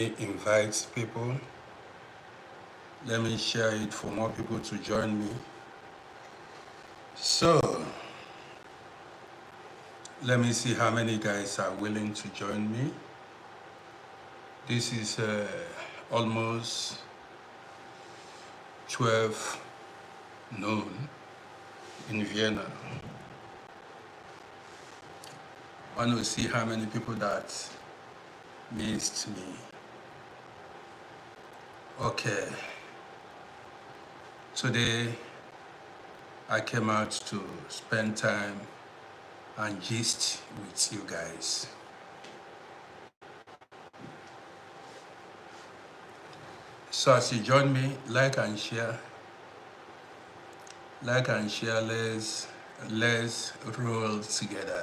invite people. Let me share it for more people to join me. So, let me see how many guys are willing to join me. This is almost 12 noon in Vienna. I want to see how many people that missed me. Okay. Today, I came out to spend time and gist with you guys. So as you join me, like and share. Like and share, let's roll together.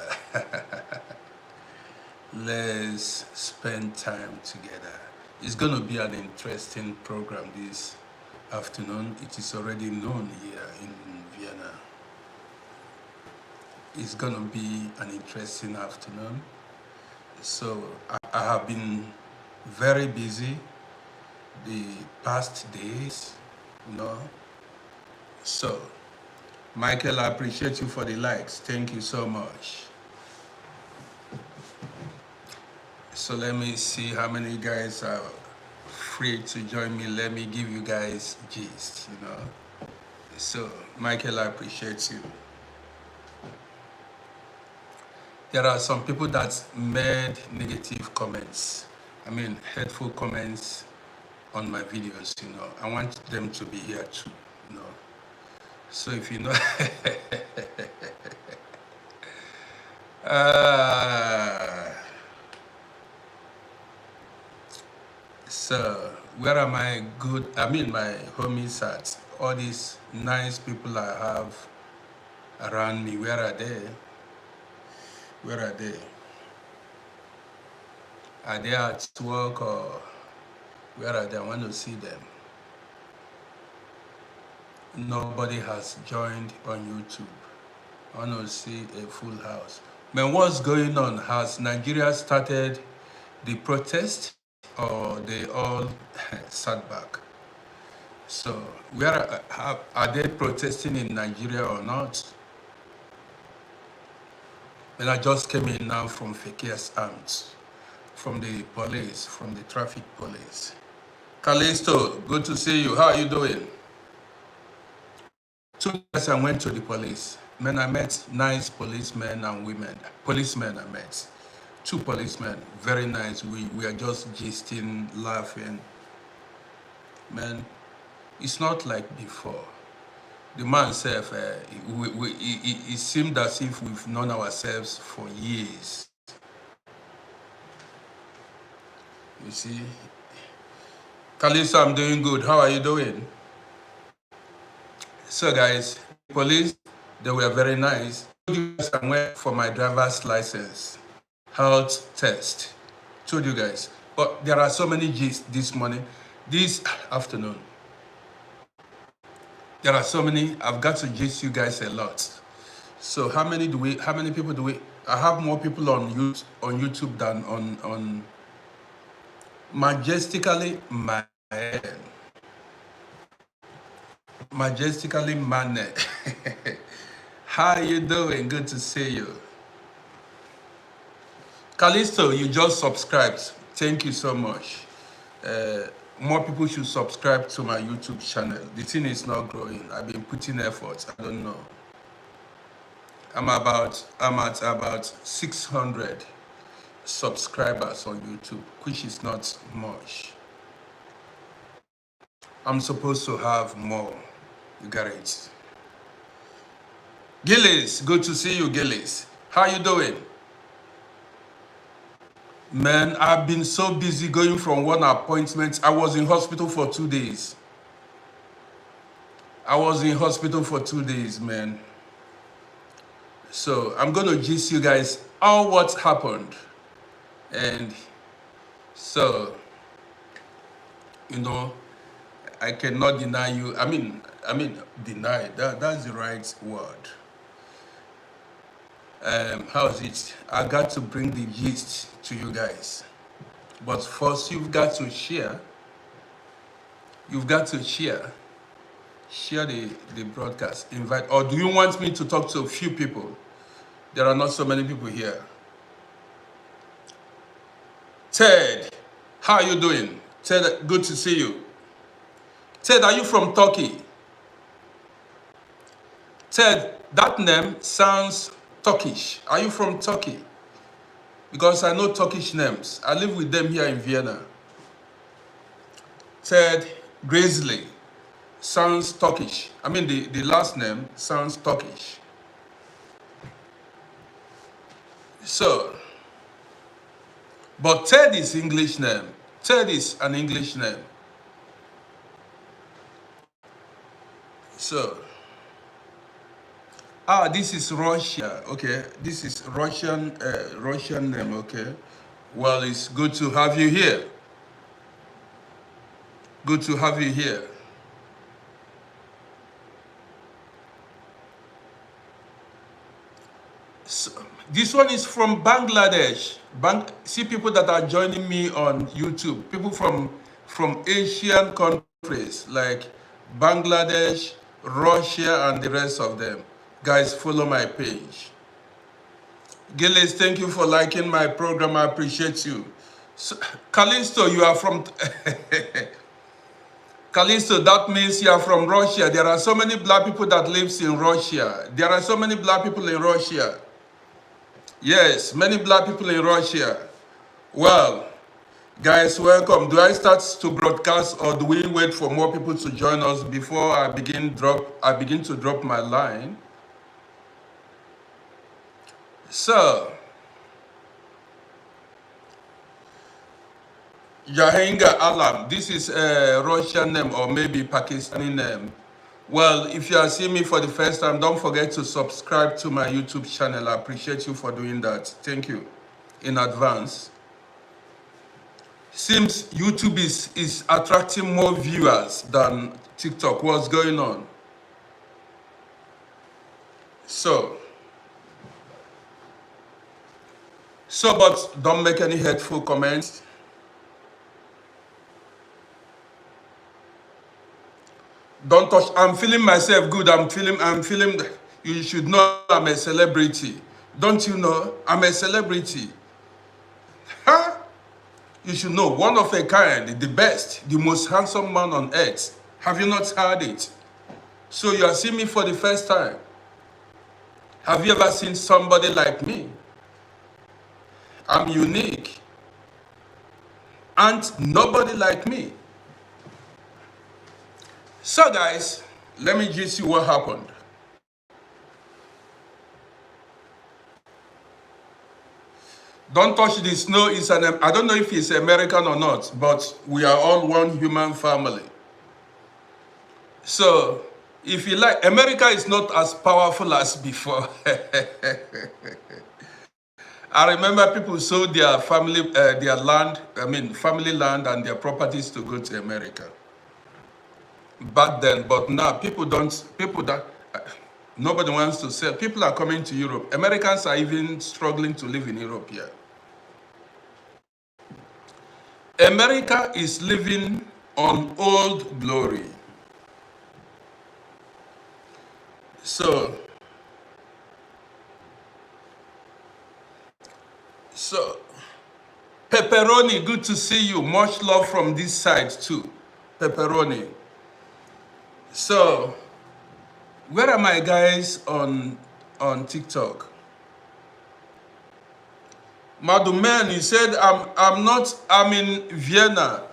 Let's spend time together. It's going to be an interesting program this afternoon. It is already known here in Vienna. It's going to be an interesting afternoon. So I have been very busy the past days, So, Michael, I appreciate you for the likes. Thank you so much. So let me see how many guys are free to join me. Let me give you guys gist, So, Michael, I appreciate you. There are some people that made negative comments. Hurtful comments on my videos, I want them to be here too, So if you know, so where are my my homies at? All these nice people I have around me, where are they? Where are they? Are they at work or where are they? I want to see them. Nobody has joined on YouTube. I want to see a full house. Man, what's going on? Has Nigeria started the protest or they all sat back? So, where are they protesting in Nigeria or not? And I just came in now from Fakir's Arms, from the police, from the traffic police. Callisto, good to see you. How are you doing? 2 years I went to the police. Man, I met nice policemen and women. Policemen I met. 2 policemen, very nice. We are just gisting, laughing. Man, it's not like before. The man said, it seemed as if we've known ourselves for years. You see? Kalisa, I'm doing good. How are you doing? So guys, police, they were very nice. I went for my driver's license, health test. Told you guys. But there are so many gists this morning, this afternoon. There are so many, I've got to gist you guys a lot. So how many people do we, I have more people on YouTube than on Majestically Man. Majestically Man. How you doing? Good to see you. Callisto, you just subscribed. Thank you so much. More people should subscribe to my YouTube channel. The thing is not growing. I've been putting effort. I don't know. I'm at about 600 subscribers on YouTube, which is not much. I'm supposed to have more. You got it. Gillis, good to see you, Gillis. How you doing? Man, I've been so busy going from one appointment. I was in hospital for 2 days. Man. So I'm going to gist you guys all what happened. And so, I cannot deny you. Deny. That's the right word. How is it? I got to bring the gist to you guys. But first, you've got to share. You've got to share. Share the broadcast. Invite. Or do you want me to talk to a few people? There are not so many people here. Ted, how are you doing? Ted, good to see you. Ted, are you from Turkey? Ted, that name sounds Turkish. Are you from Turkey? Because I know Turkish names. I live with them here in Vienna. Ted Grizzly sounds Turkish. I mean, the last name sounds Turkish. So, but Ted is English name. Ted is an English name. So, this is Russia. Okay, this is Russian name. Okay, well, it's good to have you here. Good to have you here. So, this one is from Bangladesh. See people that are joining me on YouTube. People from Asian countries like Bangladesh, Russia, and the rest of them. Guys, follow my page. Gilles, thank you for liking my program. I appreciate you. So, Callisto, you are from... Callisto, that means you are from Russia. There are so many black people that lives in Russia. There are so many black people in Russia. Yes, many black people in Russia. Well, guys, welcome. Do I start to broadcast or do we wait for more people to join us before I begin to drop my line? So, Yahinga Alam, this is a Russian name or maybe Pakistani name. Well, if you are seeing me for the first time, don't forget to subscribe to my YouTube channel. I appreciate you for doing that. Thank you in advance. Seems YouTube is attracting more viewers than TikTok. What's going on? So, but don't make any hateful comments. Don't touch. I'm feeling myself good. I'm feeling. You should know I'm a celebrity. Don't you know? I'm a celebrity. Huh? You should know. One of a kind, the best, the most handsome man on earth. Have you not heard it? So you are seeing me for the first time. Have you ever seen somebody like me? I'm unique. And nobody like me. So guys, let me just see what happened. Don't touch the snow. I don't know if it's American or not, but we are all one human family. So, if you like, America is not as powerful as before. I remember people sold their family land and their properties to go to America back then. But now nobody wants to sell. People are coming to Europe. Americans are even struggling to live in Europe here. America is living on old glory. So, Pepperoni, good to see you. Much love from this side too. Pepperoni. So, where are my guys on TikTok? Maduman, you said I'm in Vienna.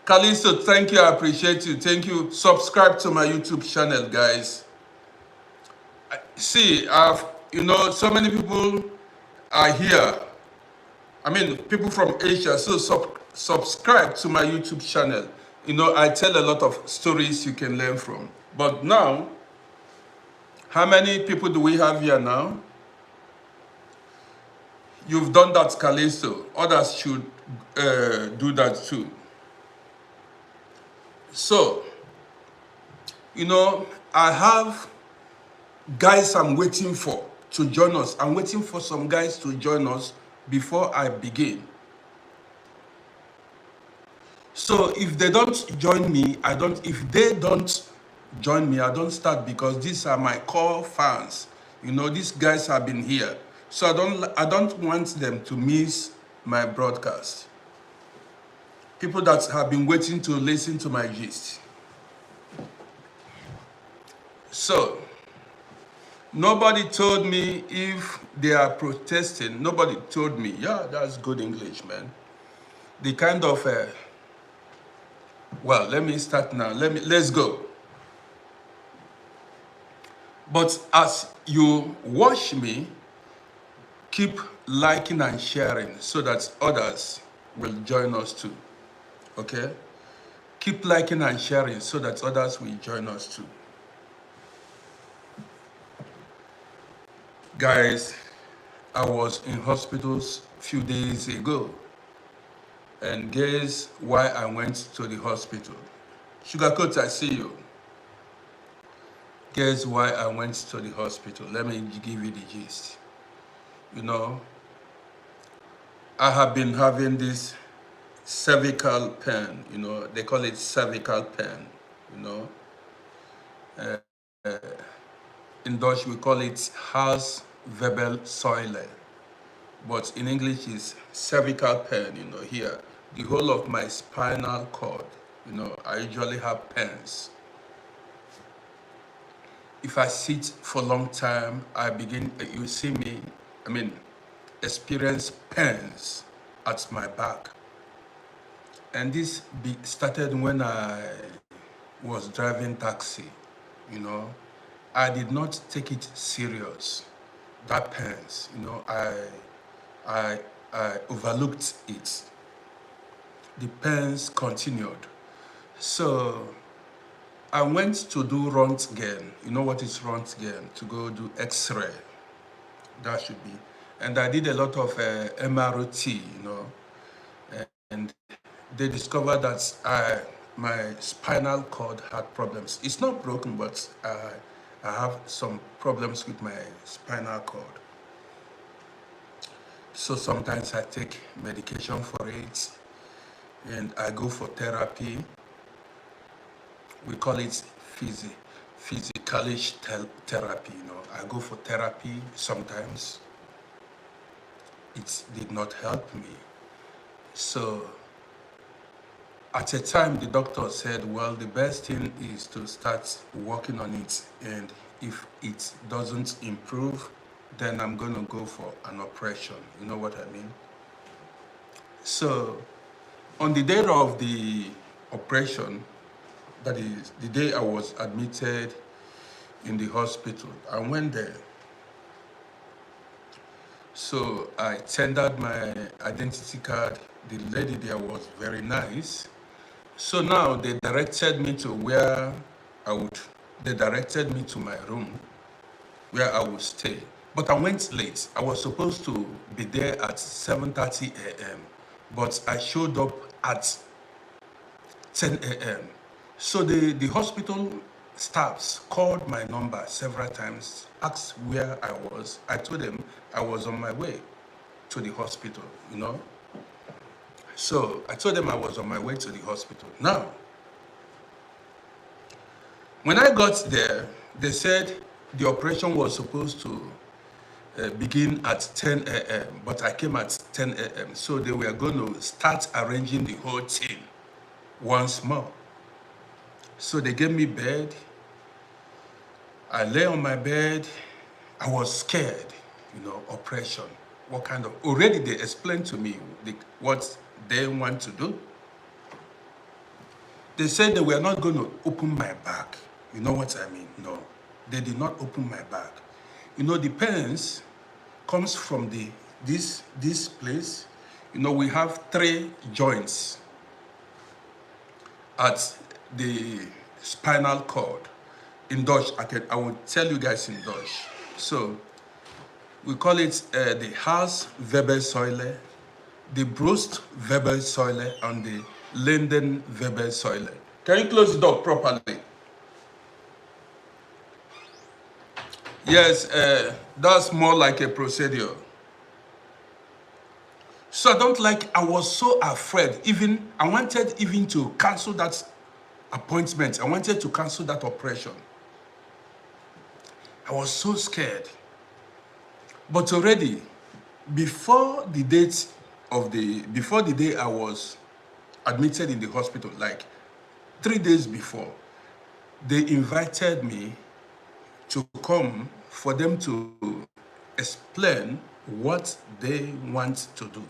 Callisto, thank you, I appreciate you. Thank you. Subscribe to my YouTube channel, guys. See, so many people are here. I mean, people from Asia, so subscribe to my YouTube channel. I tell a lot of stories you can learn from. But now, how many people do we have here now? You've done that, Callisto. Others should do that too. So, I have guys I'm waiting for to join us. I'm waiting for some guys to join us before I begin. So if they don't join me, if they don't join me, I don't start, because these are my core fans. You know, these guys have been here. So I don't want them to miss my broadcast. People that have been waiting to listen to my gist. So nobody told me if they are protesting. Nobody told me. Yeah, that's good English, man. The kind of well, let me start now. Let's go. But as you watch me, keep liking and sharing so that others will join us too. Okay? Keep liking and sharing so that others will join us too. Guys, I was in hospitals a few days ago. And guess why I went to the hospital? Sugarcoat, I see you. Guess why I went to the hospital? Let me give you the gist. You know, I have been having this cervical pain, you know, they call it cervical pain, you know. In Dutch, we call it Halswirbelsäule, but in English is cervical pain, you know, here. The whole of my spinal cord, you know, I usually have pains. If I sit for a long time, you see me, experience pains at my back. And this started when I was driving taxi, you know. I did not take it serious, that pains, you know, I overlooked it. The pains continued. So I went to do Röntgen. You know what is Röntgen? To go do X-ray. That should be. And I did a lot of MRT, you know. And they discovered that my spinal cord had problems. It's not broken, but I have some problems with my spinal cord. So sometimes I take medication for it, and I go for therapy. We call it physicalish therapy, you know. I go for therapy sometimes. It did not help me. So at a time, the doctor said, well, the best thing is to start working on it. And if it doesn't improve, then I'm going to go for an operation. You know what I mean? So on the day of the operation, that is the day I was admitted in the hospital, I went there. So I tendered my identity card. The lady there was very nice. So now they directed me to they directed me to my room where I would stay. But I went late. I was supposed to be there at 7:30 a.m. But I showed up at 10 a.m. So the hospital staffs called my number several times, asked where I was. I told them I was on my way to the hospital, you know. So I told them I was on my way to the hospital. Now, when I got there, they said the operation was supposed to begin at 10 a.m., but I came at 10 a.m. So they were going to start arranging the whole thing once more. So they gave me bed. I lay on my bed. I was scared, you know, operation. What kind of, already they explained to me what they want to do. They said they were not going to open my back. You know what I mean? No, they did not open my back. You know, the pains comes from this place. You know, we have 3 joints at the spinal cord. In Dutch, I will tell you guys in Dutch. So we call it the Halswirbelsäule, the Brustwirbelsäule, and the Lendenwirbelsäule. Can you close the door properly? Yes, that's more like a procedure. So I don't like, I was so afraid. Even, I wanted even to cancel that appointment. I wanted to cancel that operation. I was so scared. But already, before the date before the day I was admitted in the hospital, like 3 days before, they invited me to come for them to explain what they want to do.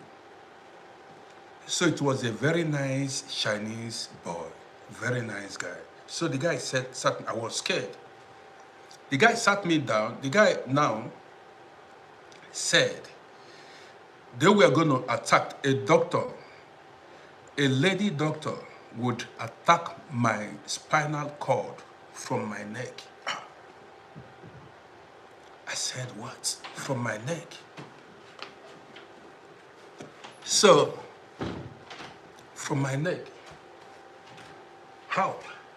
So it was a very nice Chinese boy, very nice guy. So the guy said, I was scared. The guy sat me down. The guy now said they were going to attack a doctor. A lady doctor would attack my spinal cord from my neck. I said, what? From my neck? So, from my neck. How?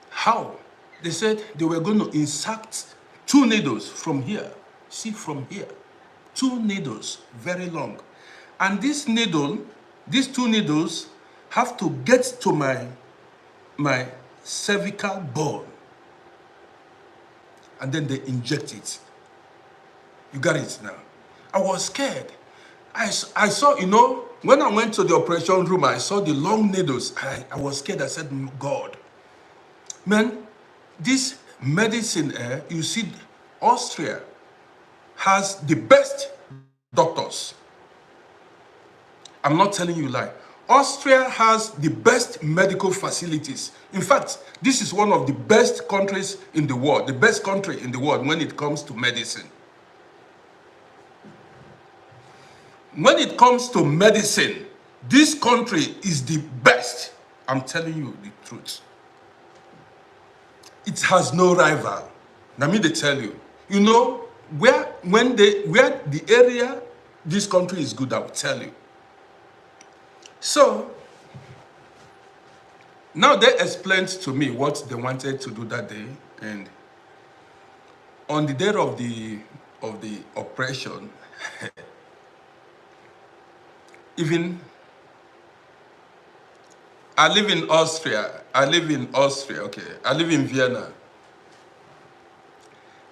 How? They said they were going to insert 2 needles from here. See, from here. 2 needles, very long. And this needle, these 2 needles have to get to my cervical bone. And then they inject it. You got it now. I was scared. I saw, you know, when I went to the operation room, I saw the long needles. I was scared. I said, God, man, this medicine, you see, Austria has the best doctors. I'm not telling you a lie. Austria has the best medical facilities. In fact, this is one of the best countries in the world, the best country in the world when it comes to medicine. When it comes to medicine, this country is the best. I'm telling you the truth. It has no rival. Let me tell you. You know, where the area this country is good, I will tell you. So, now they explained to me what they wanted to do that day, and on the day of the operation, even I live in Austria. Okay. I live in Vienna.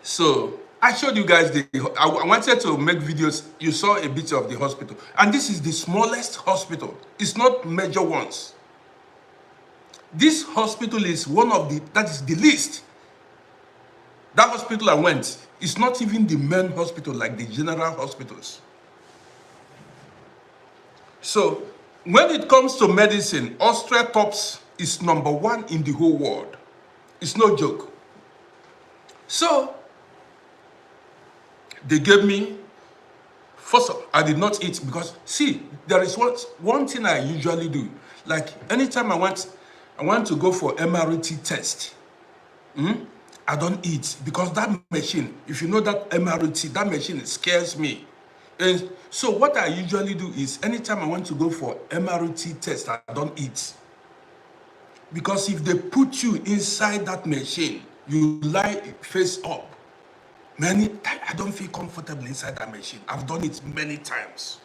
So I showed you guys I wanted to make videos. You saw a bit of the hospital. And this is the smallest hospital. It's not major ones. This hospital is that is the least. That hospital I went, it's not even the main hospital like the general hospitals. So when it comes to medicine, Austria tops is #1 in the whole world. It's no joke. So they gave me, first of all, I did not eat because, see, there is one thing I usually do. Like anytime I want to go for MRT test, I don't eat because that machine, if you know that MRT, that machine scares me. And so what I usually do is anytime I want to go for MRT test, I don't eat. Because if they put you inside that machine, you lie face up. I don't feel comfortable inside that machine. I've done it many times.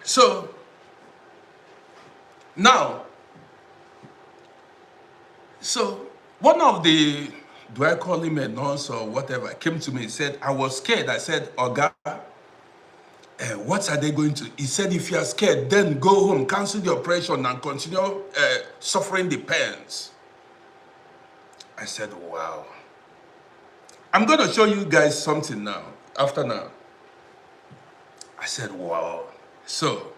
So now, one of the, do I call him a nurse or whatever, came to me and said, I was scared. I said, Oga, what are they going to? He said, if you are scared, then go home, cancel the operation and continue suffering the pains. I said, wow. I'm going to show you guys something now, after now. I said, wow. So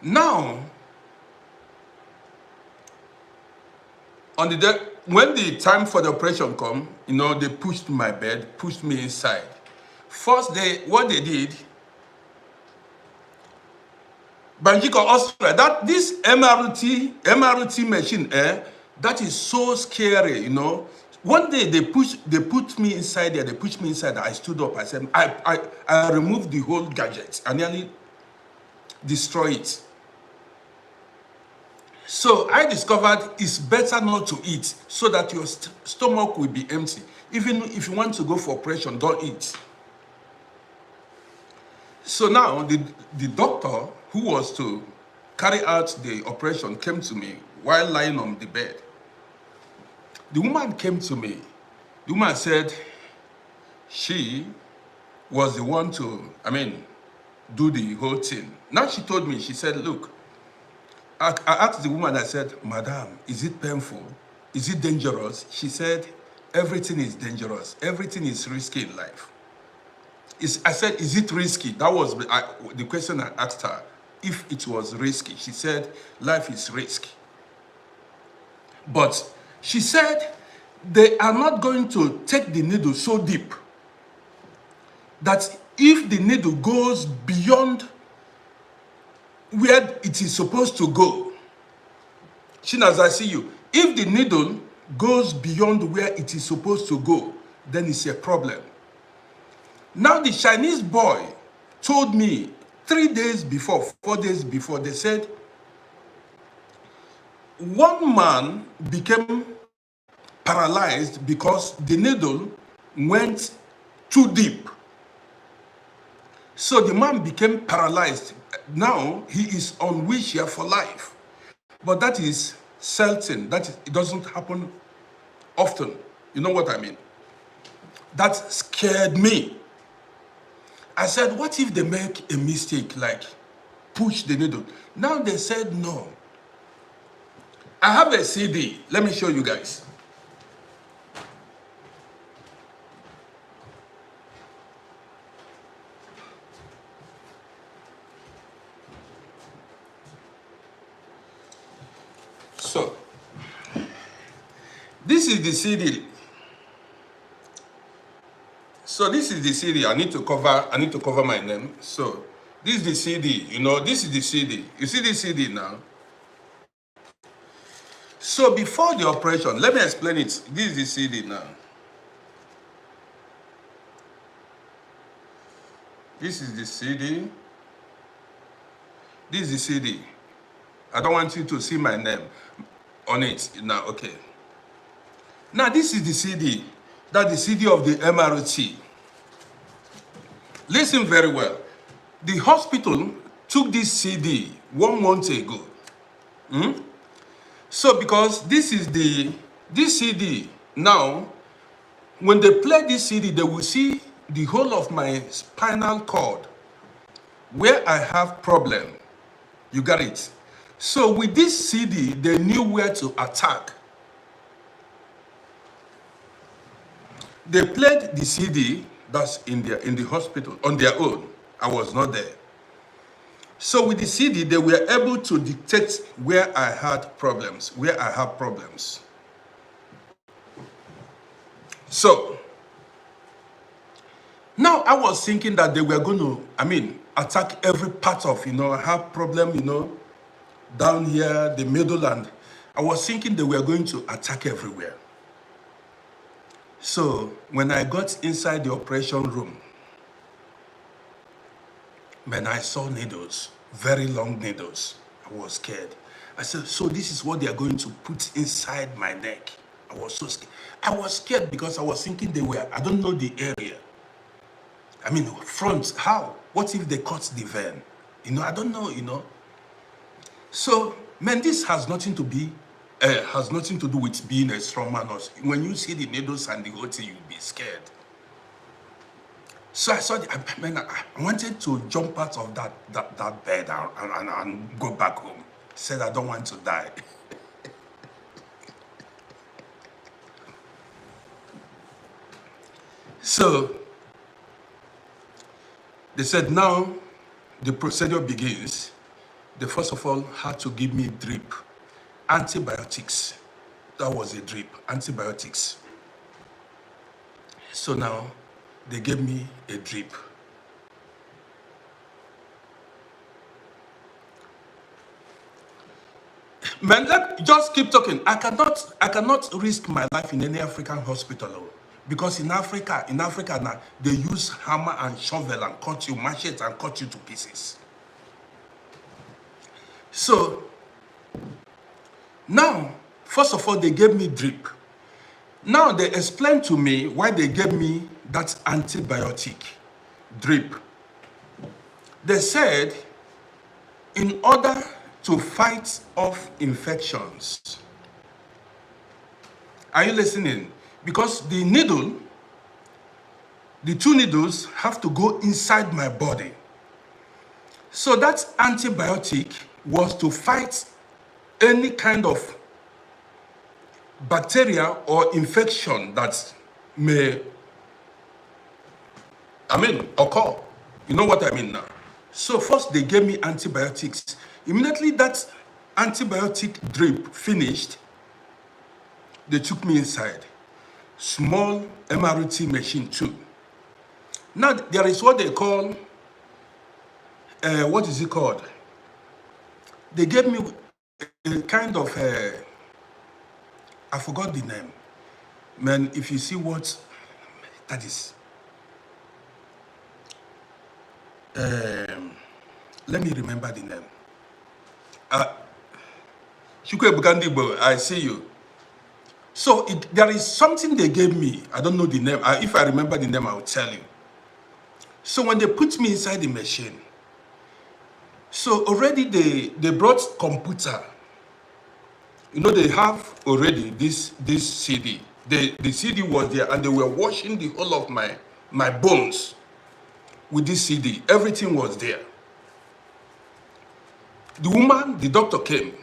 now, on the day, when the time for the operation come, you know, they pushed my bed, pushed me inside. First day, what they did, Banjiko Austria, this MRT machine, that is so scary, you know. One day they put me inside there, they pushed me inside, I stood up, I said, I removed the whole gadget, I nearly destroyed it. So I discovered it's better not to eat so that your stomach will be empty. Even if you want to go for operation, don't eat. So now the doctor who was to carry out the operation came to me while lying on the bed. The woman came to me. The woman said she was the one to, do the whole thing. Now she told me, she said, look, I asked the woman, I said, Madam, is it painful? Is it dangerous? She said, everything is dangerous. Everything is risky in life. I said, is it risky? That was the question I asked her. If it was risky, she said, life is risky. But she said, they are not going to take the needle so deep that if the needle goes beyond where it is supposed to go, Chinas, I see you. If the needle goes beyond where it is supposed to go, then it's a problem. Now the Chinese boy told me 3 days before, 4 days before, they said, one man became paralyzed because the needle went too deep. So the man became paralyzed. Now he is on wheelchair for life. But that is certain. It doesn't happen often. You know what I mean? That scared me. I said, what if they make a mistake, like push the needle? Now they said no. I have a CD. Let me show you guys. So, this is the CD. So this is the CD. I need to cover my name. So this is the CD. You know, this is the CD. You see the CD now? So before the operation, let me explain it. This is the CD now. This is the CD. This is the CD. I don't want you to see my name on it now. Okay. Now this is the CD. That's the CD of the MRT. Listen very well. The hospital took this CD 1 month ago. So because this CD now, when they play this CD, they will see the whole of my spinal cord where I have problem. You got it? So with this CD, they knew where to attack. They played the CD that's in the hospital on their own. I was not there. So with the CD, they were able to detect where I had problems, So now I was thinking that they were going to, attack every part of, I have problem, down here, the middle, and I was thinking they were going to attack everywhere. So when I got inside the operation room, man, I saw needles, very long needles. I was scared. I said, so this is what they are going to put inside my neck. I was so scared. I was scared because I was thinking I don't know the area. Front, how? What if they cut the vein? I don't know, So, man, this has nothing to do with being a strong man. When you see the needles and the whole thing, you'll be scared. So I saw I wanted to jump out of that bed and go back home. Said I don't want to die. So they said now the procedure begins. They first of all had to give me drip, antibiotics. That was a drip, antibiotics. So now they gave me a drip. Man, just keep talking. I cannot risk my life in any African hospital, because in Africa now they use hammer and shovel and cut you, machete and cut you to pieces. So Now, first of all, they gave me drip. Now they explained to me why they gave me that antibiotic drip. They said in order to fight off infections. Are you listening? Because the needle, the two needles have to go inside my body. So that antibiotic was to fight any kind of bacteria or infection that may, occur. You know what I mean now? So first they gave me antibiotics. Immediately that antibiotic drip finished, they took me inside. Small MRT machine too. Now there is what they call, what is it called? They gave me a kind of, I forgot the name. Man, if you see what that is, let me remember the name. Shukwe Bugandibo, I see you. So there is something they gave me. I don't know the name. If I remember the name, I will tell you. So when they put me inside the machine, so already they brought computer. You know, they have already this CD. The CD was there, and they were washing the whole of my bones with this CD. Everything was there. The woman, the doctor came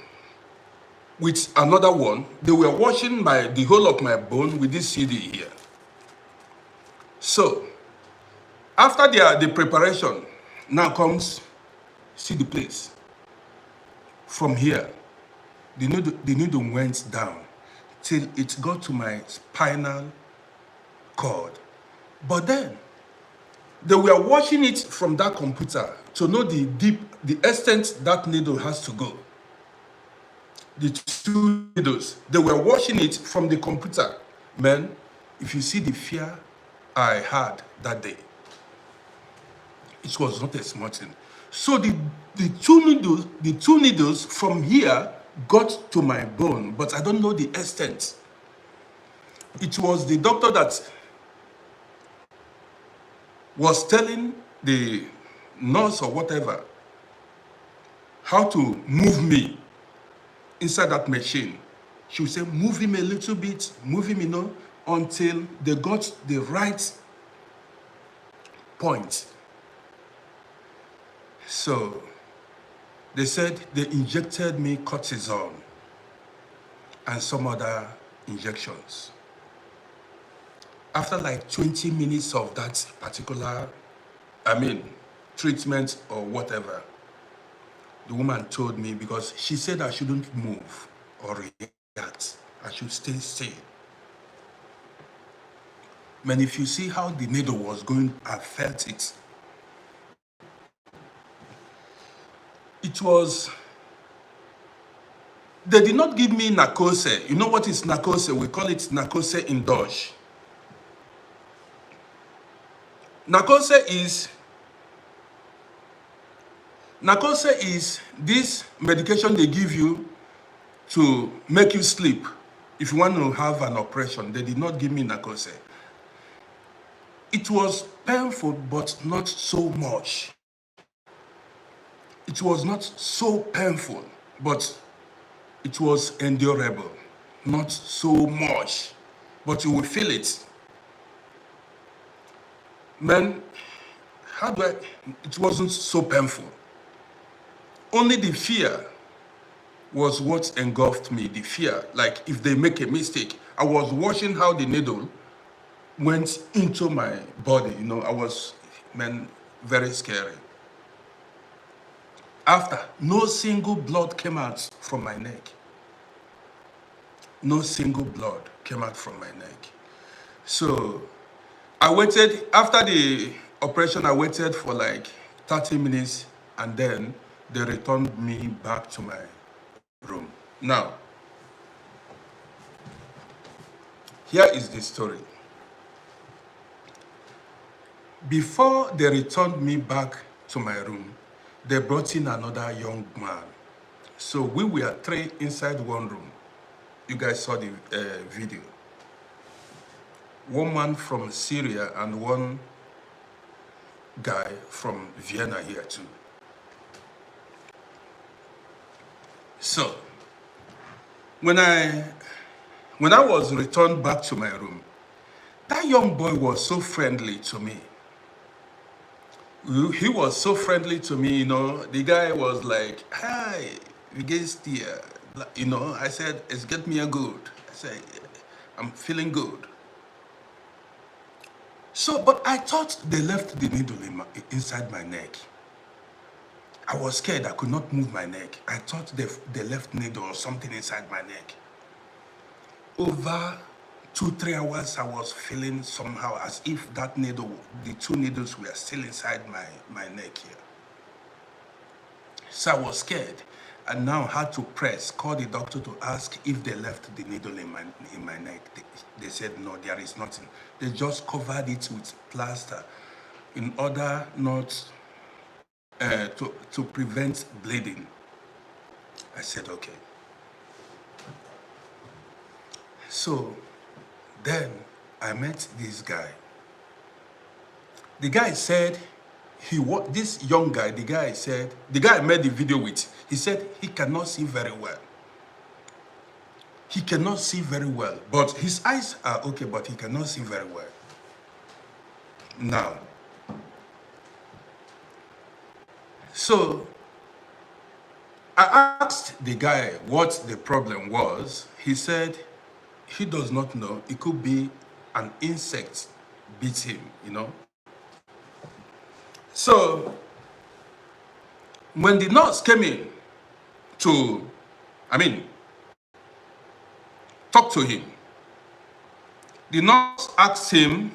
with another one. They were washing the whole of my bone with this CD here. So after the preparation, now comes, see the place. From here, the needle went down till it got to my spinal cord. But then they were watching it from that computer to know the extent that needle has to go. The two needles, they were watching it from the computer. Man, if you see the fear I had that day, it was not a small thing. So the two needles from here got to my bone, but I don't know the extent. It was the doctor that was telling the nurse or whatever how to move me inside that machine. She would say, move him a little bit, move him, until they got the right point. So they said they injected me cortisone and some other injections. After like 20 minutes of that particular, treatment or whatever, the woman told me, because she said I shouldn't move or react, I should stay still. Man, if you see how the needle was going, I felt it. It was, they did not give me narcose. You know what is narcose? We call it narcose indulge. Narcose is this medication they give you to make you sleep. If you want to have an operation, they did not give me narcose. It was painful, but not so much. It was not so painful, but it was endurable. Not so much, but you will feel it. Man, it wasn't so painful. Only the fear was what engulfed me, the fear. Like if they make a mistake, I was watching how the needle went into my body. I was, very scary. After, no single blood came out from my neck. No single blood came out from my neck. So I waited, after the operation, I waited for like 30 minutes, and then they returned me back to my room. Now, here is the story. Before they returned me back to my room, they brought in another young man. So we were three inside one room. You guys saw the video. One man from Syria and one guy from Vienna here too. So, when I was returned back to my room, that young boy was so friendly to me. He was so friendly to me, you know. The guy was like, "Hi, we get here." You know, I said, "It's get me a good." I said, "I'm feeling good." So, but I thought they left the needle inside my neck. I was scared. I could not move my neck. I thought they left needle or something inside my neck. Over 2-3 hours, I was feeling somehow as if that needle, the 2 needles were still inside my neck here. So I was scared. And now had to call the doctor to ask if they left the needle in my neck. They said, no, there is nothing. They just covered it with plaster in order not to prevent bleeding. I said, okay. So then I met this guy. The guy said, this young guy, the guy I made the video with, he said he cannot see very well. He cannot see very well, but his eyes are okay, but he cannot see very well. Now, so I asked the guy what the problem was. He said he does not know. It could be an insect bit him, you know. So when the nurse came in to, talk to him, the nurse asked him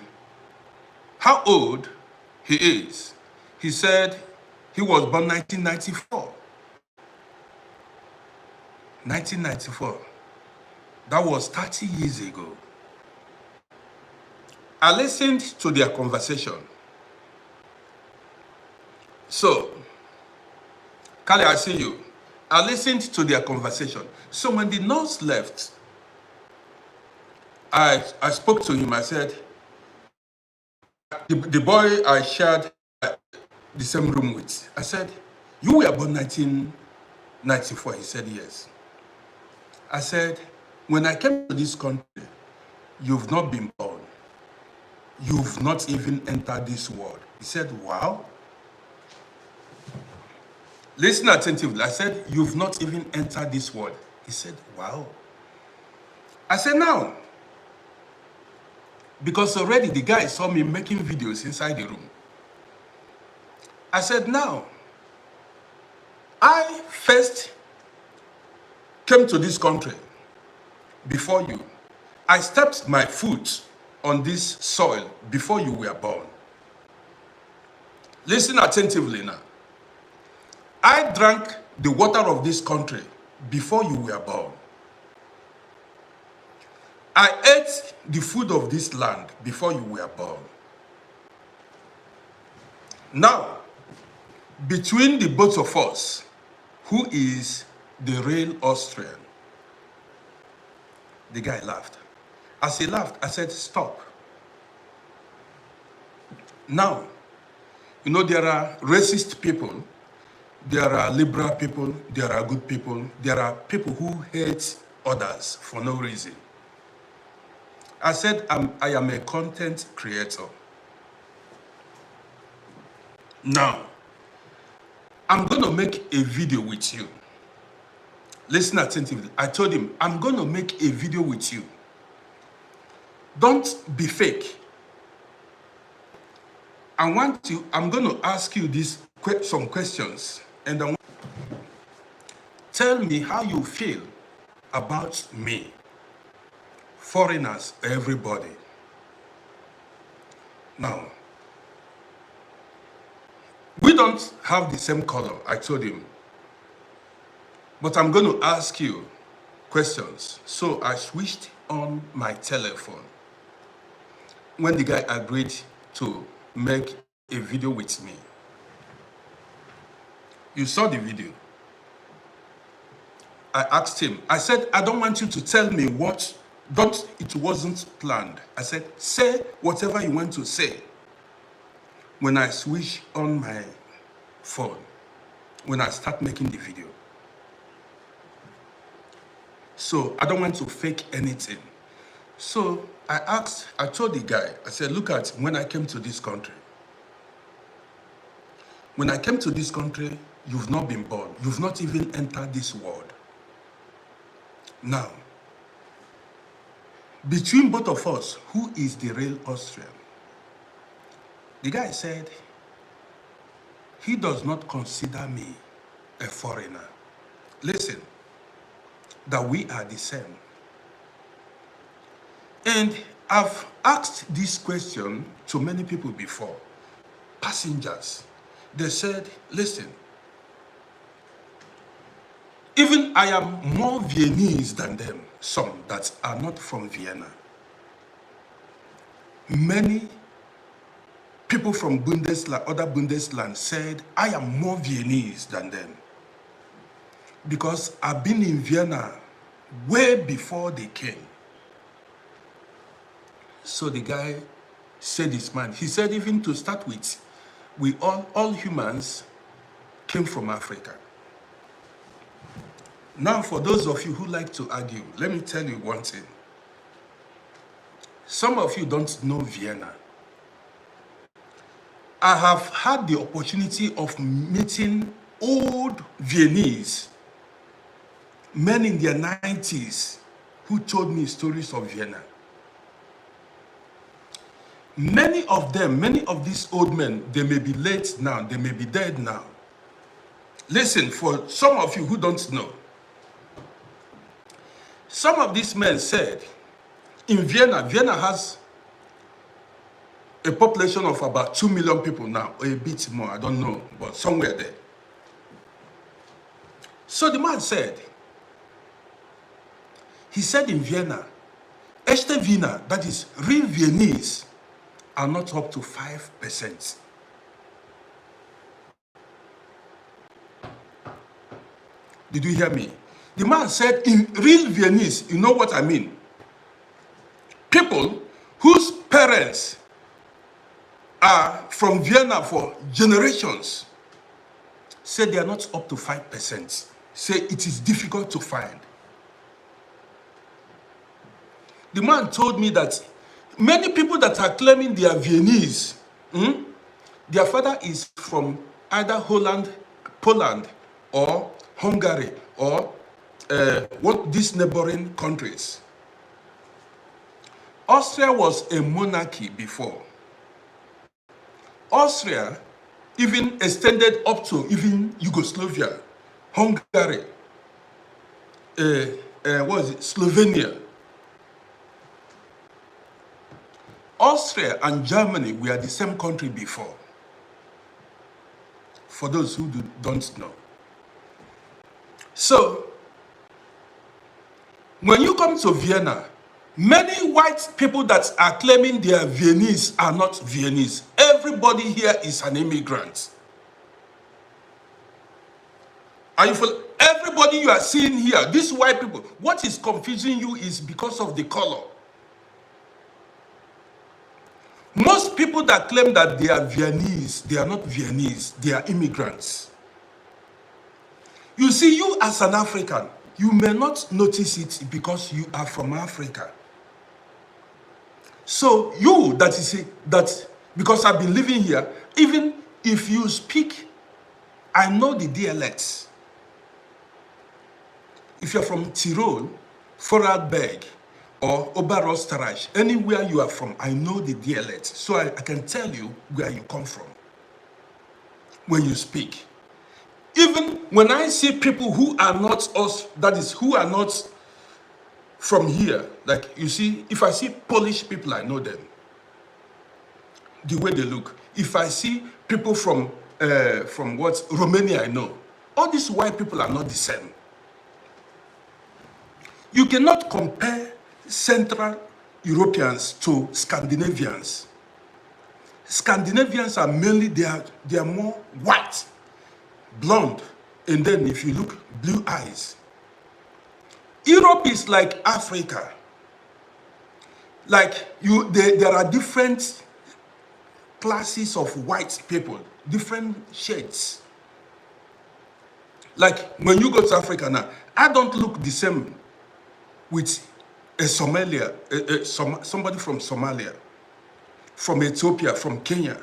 how old he is. He said he was born 1994. 1994. That was 30 years ago. I listened to their conversation. So, Kale, I see you. I listened to their conversation. So when the nurse left, I spoke to him. I said, the boy I shared the same room with, I said, you were born 1994. He said, yes. I said, when I came to this country, you've not been born. You've not even entered this world. He said, wow. Listen attentively. I said, you've not even entered this world. He said, wow. I said, now, because already the guy saw me making videos inside the room. I said, now, I first came to this country before you. I stepped my foot on this soil before you were born. Listen attentively now. I drank the water of this country before you were born. I ate the food of this land before you were born. Now, between the both of us, who is the real Austrian? The guy laughed. As he laughed, I said, stop. Now, you know, there are racist people, there are liberal people, there are good people, there are people who hate others for no reason. I said, I am a content creator. Now, I'm going to make a video with you. Listen attentively. I told him, I'm going to make a video with you. Don't be fake. I'm going to ask you some questions. And I want tell me how you feel about me. Foreigners, everybody. Now, we don't have the same color, I told him. But I'm going to ask you questions. So I switched on my telephone. When the guy agreed to make a video with me. You saw the video. I asked him, I said, I don't want you to tell me what, it wasn't planned. I said, say whatever you want to say. When I switch on my phone, when I start making the video. So I don't want to fake anything. So I told the guy, I said, look at when I came to this country. When I came to this country, you've not been born. You've not even entered this world. Now, between both of us, who is the real Austrian? The guy said, he does not consider me a foreigner. Listen, that we are the same. And I've asked this question to many people before, passengers. They said, listen, even I am more Viennese than them, some that are not from Vienna. Many people from Bundesland, other Bundesland said, I am more Viennese than them. Because I've been in Vienna way before they came. So the guy said his mind. He said, even to start with, we all humans came from Africa. Now, for those of you who like to argue, let me tell you one thing. Some of you don't know Vienna. I have had the opportunity of meeting old Viennese, men in their 90s, who told me stories of Vienna. Many of them, many of these old men, they may be late now, they may be dead now. Listen, for some of you who don't know, some of these men said, in Vienna, Vienna has a population of about 2 million people now, or a bit more, I don't know, but somewhere there. So the man said, he said in Vienna, echte Wiener, that is real Viennese, are not up to 5%. Did you hear me? The man said, in real Viennese, you know what I mean? People whose parents are from Vienna for generations say they are not up to 5%. Say it is difficult to find. The man told me that many people that are claiming they are Viennese, their father is from either Holland, Poland, or Hungary, or these neighboring countries. Austria was a monarchy before. Austria even extended up to even Yugoslavia, Hungary, what is it, Slovenia. Austria and Germany were the same country before, for those who don't know. So, when you come to Vienna, many white people that are claiming they are Viennese are not Viennese. Everybody here is an immigrant. Everybody you are seeing here, these white people, what is confusing you is because of the color. Most people that claim that they are Viennese, they are not Viennese, they are immigrants. You see, you as an African, you may not notice it because you are from Africa. So you, that because I've been living here, even if you speak, I know the dialects. If you're from Tyrol, Vorarlberg, or Oberösterreich, anywhere you are from, I know the dialect. So I can tell you where you come from when you speak. Even when I see people who are not us, that is, who are not from here, like you see, if I see Polish people, I know them. The way they look. If I see people from Romania, I know. All these white people are not the same. You cannot compare Central Europeans to Scandinavians. Scandinavians are mainly, they are more white, blonde, and then if you look, blue eyes. Europe is like Africa. Like there are different classes of white people, different shades. Like when you go to Africa now, I don't look the same with a Somalia, somebody from Somalia, from Ethiopia, from Kenya.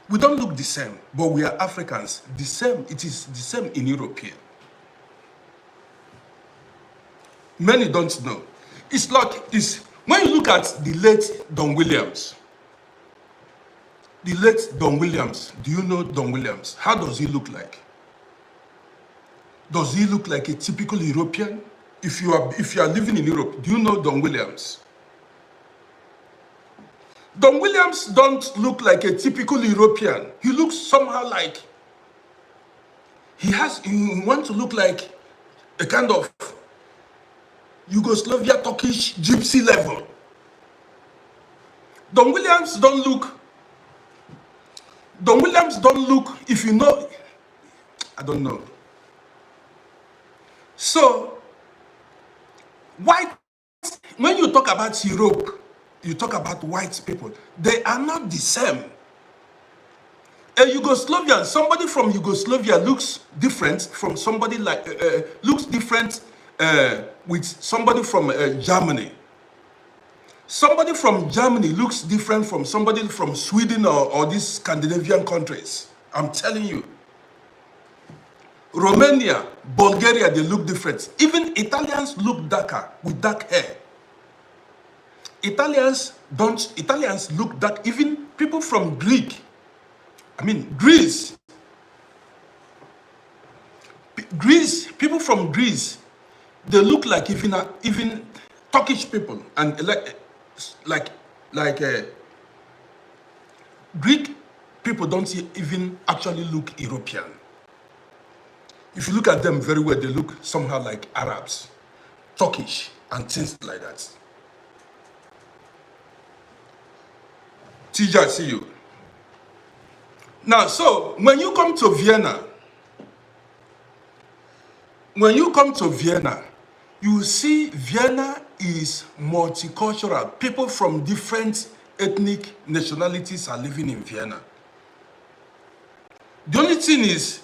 We don't look the same, but we are Africans. The same, it is the same in Europe here. Many don't know. It's like this. When you look at the late Don Williams, do you know Don Williams? How does he look like? Does he look like a typical European? If you are living in Europe, do you know Don Williams? Don Williams don't look like a typical European. He looks somehow like he wants to look like a kind of Yugoslavia, Turkish, gypsy level. Don Williams don't look, if you know, I don't know. So, when you talk about Europe, you talk about white people, they are not the same. A Yugoslavian, somebody from Yugoslavia looks different from somebody like, with somebody from Germany. Somebody from Germany looks different from somebody from Sweden or these Scandinavian countries. I'm telling you. Romania, Bulgaria, they look different. Even Italians look darker with dark hair. Italians look dark. Even people from Greece, people from Greece, they look like even Turkish people, and like Greek people don't even actually look European. If you look at them very well, they look somehow like Arabs, Turkish, and things like that. TJ, see you. Now, so when you come to Vienna, you see Vienna is multicultural. People from different ethnic nationalities are living in Vienna. The only thing is,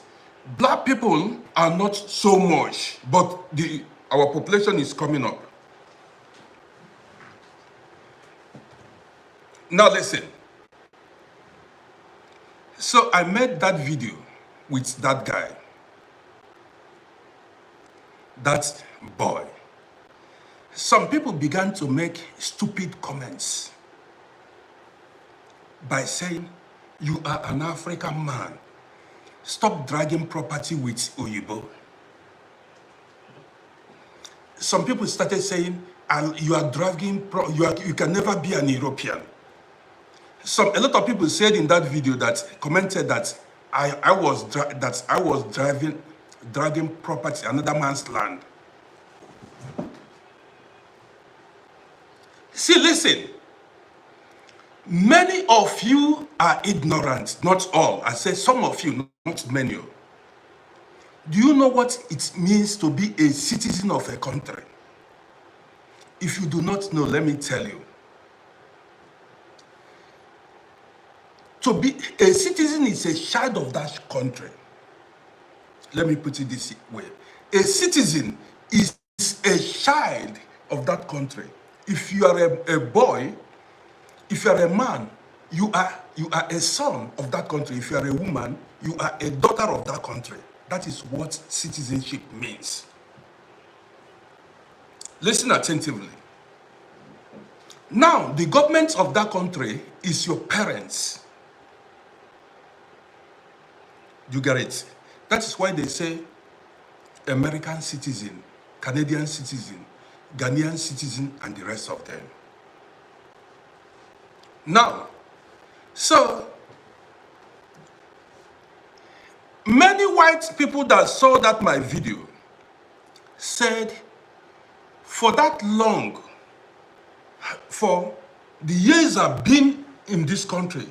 black people are not so much, but our population is coming up. Now listen. So I made that video with that guy, that boy. Some people began to make stupid comments by saying, you are an African man. Stop dragging property with Oyibo. Some people started saying, you are dragging, you can never be an European. A lot of people said in that video commented that I was dragging property, another man's land. See, listen. Many of you are ignorant, not all. I say some of you, not many. Do you know what it means to be a citizen of a country? If you do not know, let me tell you. To be a citizen is a child of that country. Let me put it this way. A citizen is a child of that country. If you are a boy, if you are a man, you are a son of that country. If you are a woman, you are a daughter of that country. That is what citizenship means. Listen attentively. Now, the government of that country is your parents. You get it? That is why they say American citizen, Canadian citizen, Ghanaian citizen, and the rest of them. Now, so many white people that saw my video said, for that long, for the years I've been in this country,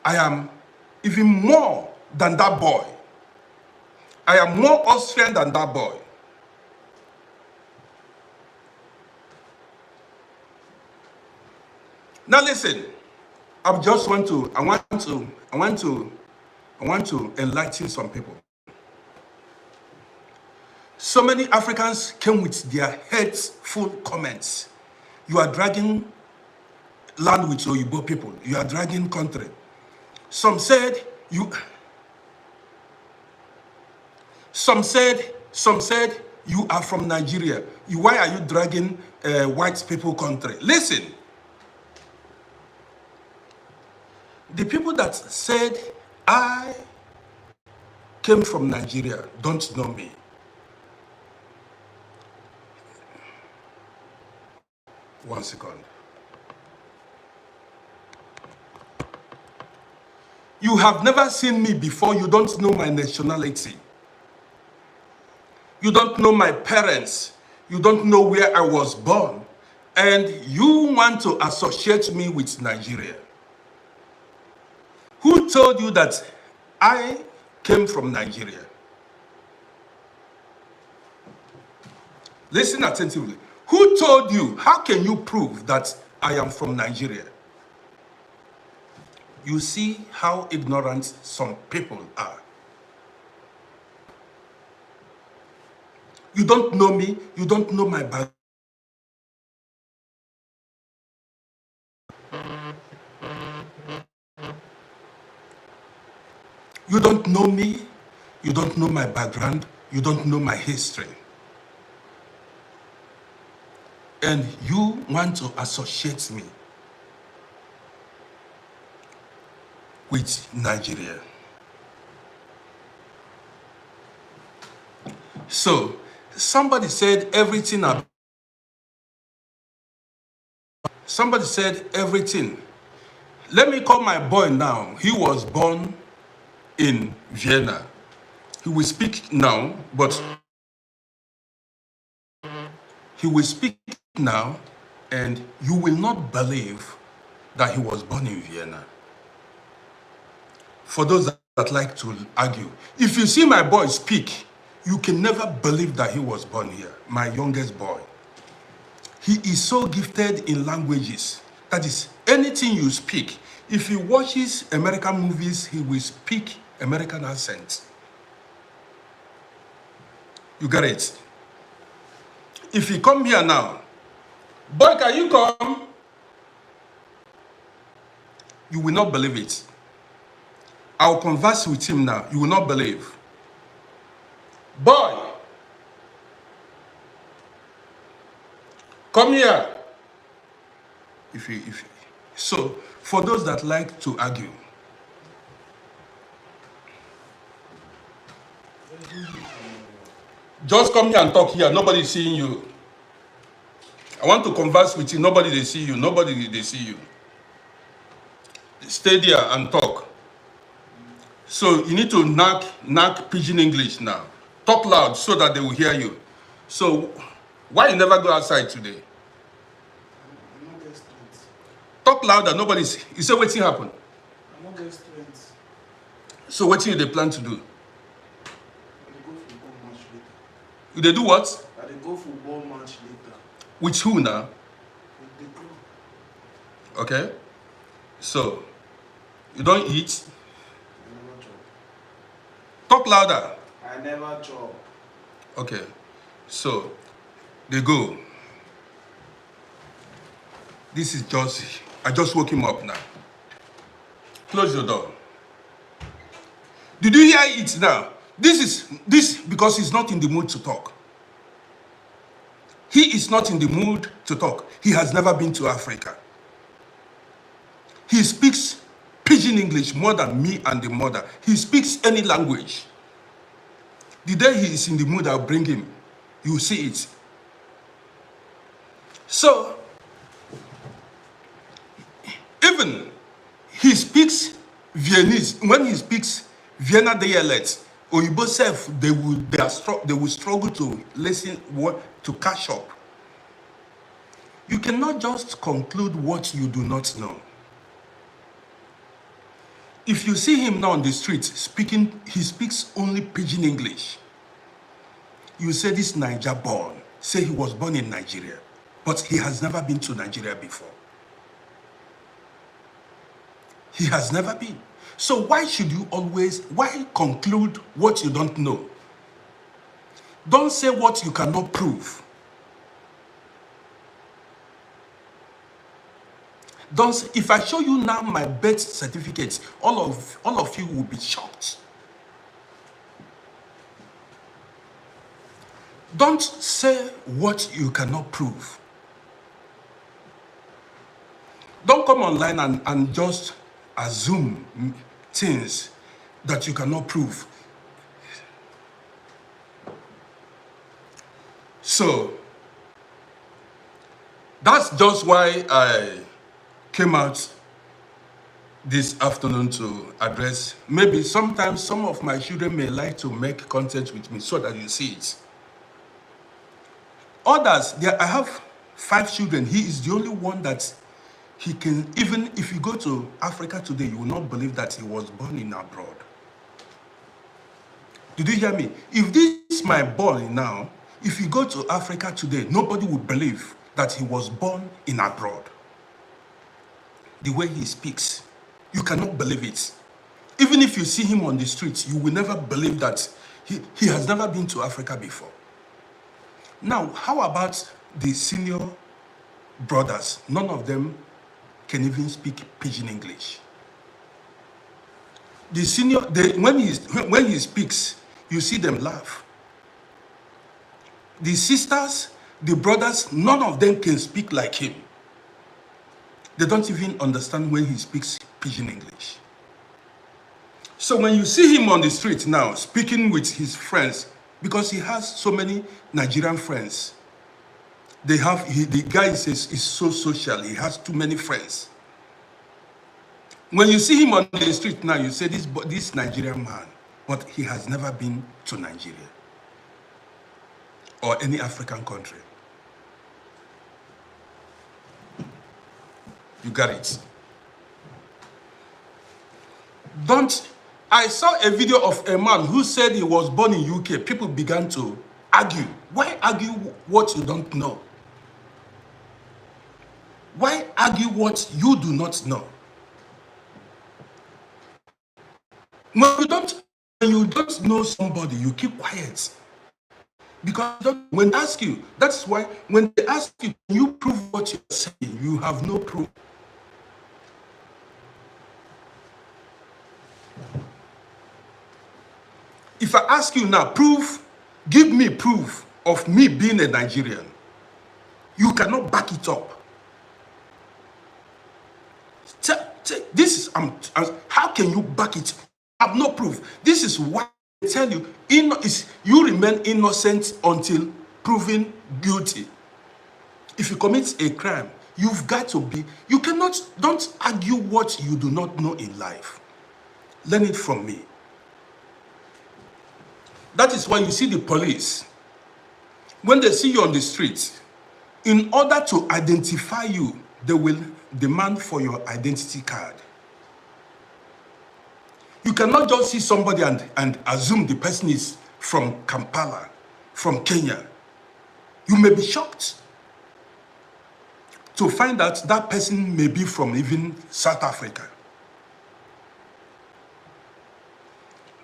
I am even more than that boy. I am more Austrian than that boy. Now listen, I just want to, I want to enlighten some people. So many Africans came with their heads full comments. You are dragging land with Oyibo people. You are dragging country. Some said you are from Nigeria. Why are you dragging white people country? Listen, the people that said I came from Nigeria don't know me. One second. You have never seen me before. You don't know my nationality. You don't know my parents. You don't know where I was born. And you want to associate me with Nigeria. Who told you that I came from Nigeria? Listen attentively. Who told you? How can you prove that I am from Nigeria? You see how ignorant some people are. You don't know me. You don't know my background. You don't know me. You don't know my background. You don't know my history. And you want to associate me with Nigeria. So, somebody said everything. Somebody said everything. Let me call my boy now. He was born in Vienna. He will speak now, but he will speak now, and you will not believe that he was born in Vienna. For those that like to argue, if you see my boy speak, you can never believe that he was born here. My youngest boy. He is so gifted in languages. That is, anything you speak, if he watches American movies, he will speak American accent. You get it? If he come here now, boy, can you come? You will not believe it. I'll converse with him now. You will not believe. Boy, come here. So, for those that like to argue, just come here and talk here. Nobody is seeing you. I want to converse with you. Nobody they see you. Nobody they see you. Stay there and talk. So you need to knock pidgin English now. Talk loud so that they will hear you. So why you never go outside today? I'm not get strength. Talk louder. Nobody's. You say what's happen? I'm not get strength. So what do they plan to do? I dey go football match later. They do what? I dey go football match later. With who now? With the group. Okay. So you don't eat. I never chop. Talk louder. I never chop. Okay. So they go. This is just, I just woke him up now. Close your door. Did you hear it now? This because he's not in the mood to talk. He is not in the mood to talk. He has never been to Africa. He speaks pidgin English more than me and the mother. He speaks any language. The day he is in the mood, I'll bring him. You will see it. So, even he speaks Viennese. When he speaks Vienna dialect, Oyibo self, they will struggle to listen, to catch up. You cannot just conclude what you do not know. If you see him now on the street speaking, he speaks only pidgin English. You say this Niger born, say he was born in Nigeria, but he has never been to Nigeria before. He has never been. So why conclude what you don't know? Don't say what you cannot prove. Don't say, if I show you now my birth certificate, all of you will be shocked. Don't say what you cannot prove. Don't come online and just assume things that you cannot prove. So that's just why I came out this afternoon to address. Maybe sometimes some of my children may like to make content with me so that you see it. Others, I have 5 children. He is the only one that he can, even if you go to Africa today, you will not believe that he was born in abroad. Did you hear me? If this is my boy now, if you go to Africa today, nobody would believe that he was born in abroad. The way he speaks, you cannot believe it. Even if you see him on the streets, you will never believe that he has never been to Africa before. Now, how about the senior brothers? None of them can even speak pidgin English. The senior, when he speaks, you see them laugh. The sisters, the brothers, none of them can speak like him. They don't even understand when he speaks pidgin English. So when you see him on the street now, speaking with his friends, because he has so many Nigerian friends, the guy is so social, he has too many friends. When you see him on the street now, you say this Nigerian man, but he has never been to Nigeria or any African country. You got it. I saw a video of a man who said he was born in UK. People began to argue. Why argue what you don't know? Why argue what you do not know? When you don't know somebody, you keep quiet. Because when they ask you, that's why when they ask you, can you prove what you're saying? You have no proof. If I ask you now, give me proof of me being a Nigerian, you cannot back it up. How can you back it? I have no proof. This is why I tell you, you remain innocent until proven guilty. If you commit a crime, you've got to be, don't argue what you do not know in life. Learn it from me. That is why you see the police, when they see you on the street, in order to identify you, they will demand for your identity card. You cannot just see somebody and assume the person is from Kampala, from Kenya. You may be shocked to find out that person may be from even South Africa.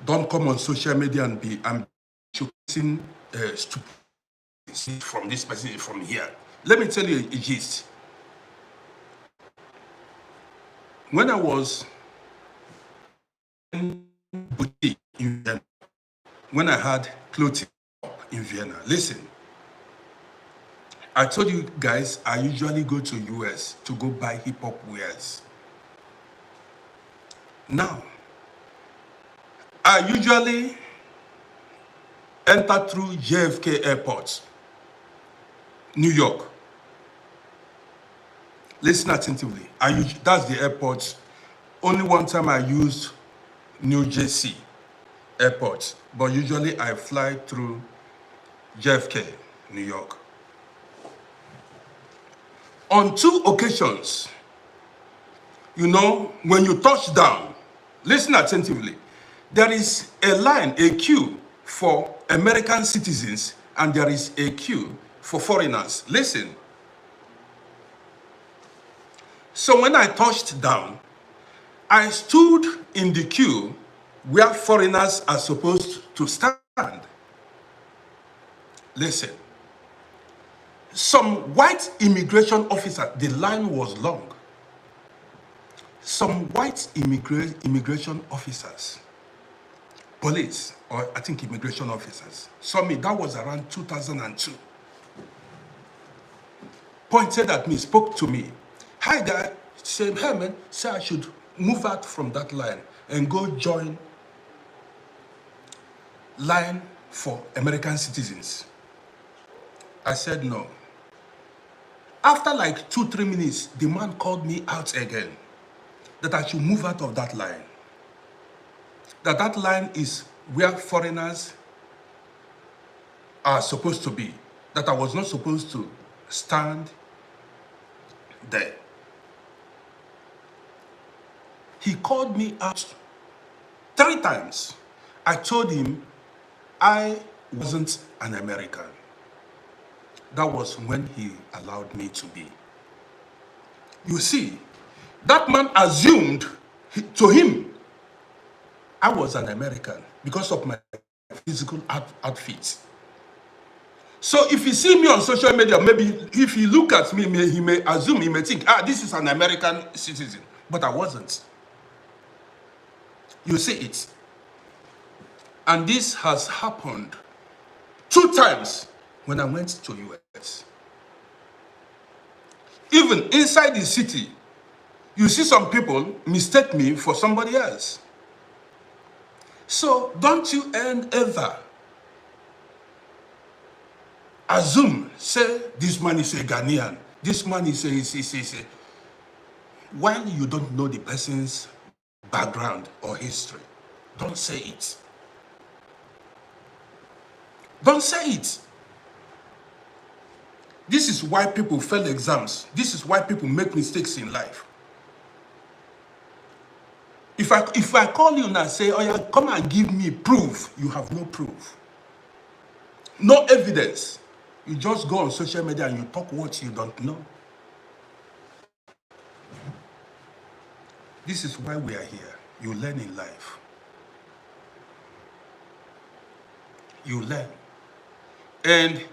Don't come on social media and be showcasing stupid from this person from here. Let me tell you a gist. When I was in boutique in Vienna, when I had clothing in Vienna, listen, I told you guys I usually go to US to go buy hip-hop wares. Now, I usually enter through JFK Airport, New York. Listen attentively. That's the airport. Only one time I used New Jersey Airport, but usually I fly through JFK, New York. On 2 occasions, when you touch down, listen attentively. There is a line, a queue for American citizens, and there is a queue for foreigners. Listen. So when I touched down, I stood in the queue where foreigners are supposed to stand. Listen, some white immigration officer, the line was long. Some white immigration officers, police, or I think immigration officers, saw me, that was around 2002, pointed at me, spoke to me. Hi guy, said, hey man, say I should move out from that line and go join line for American citizens. I said no. After like 2-3 minutes, the man called me out again that I should move out of that line. That line is where foreigners are supposed to be. That I was not supposed to stand there. He called me out 3 times. I told him I wasn't an American. That was when he allowed me to be. You see, that man assumed to him I was an American because of my physical outfit. So if you see me on social media, maybe if he look at me, he may assume, he may think, this is an American citizen. But I wasn't. You see it. And this has happened 2 times when I went to US. Even inside the city, you see some people mistake me for somebody else. So don't you ever assume, say, this man is a Ghanaian, this man is a while you don't know the person's background or history. Don't say it. Don't say it. This is why people fail exams. This is why people make mistakes in life. If I call you now and say, oh yeah, come and give me proof, you have no proof. No evidence. You just go on social media and you talk what you don't know. This is why we are here. You learn in life. You learn. And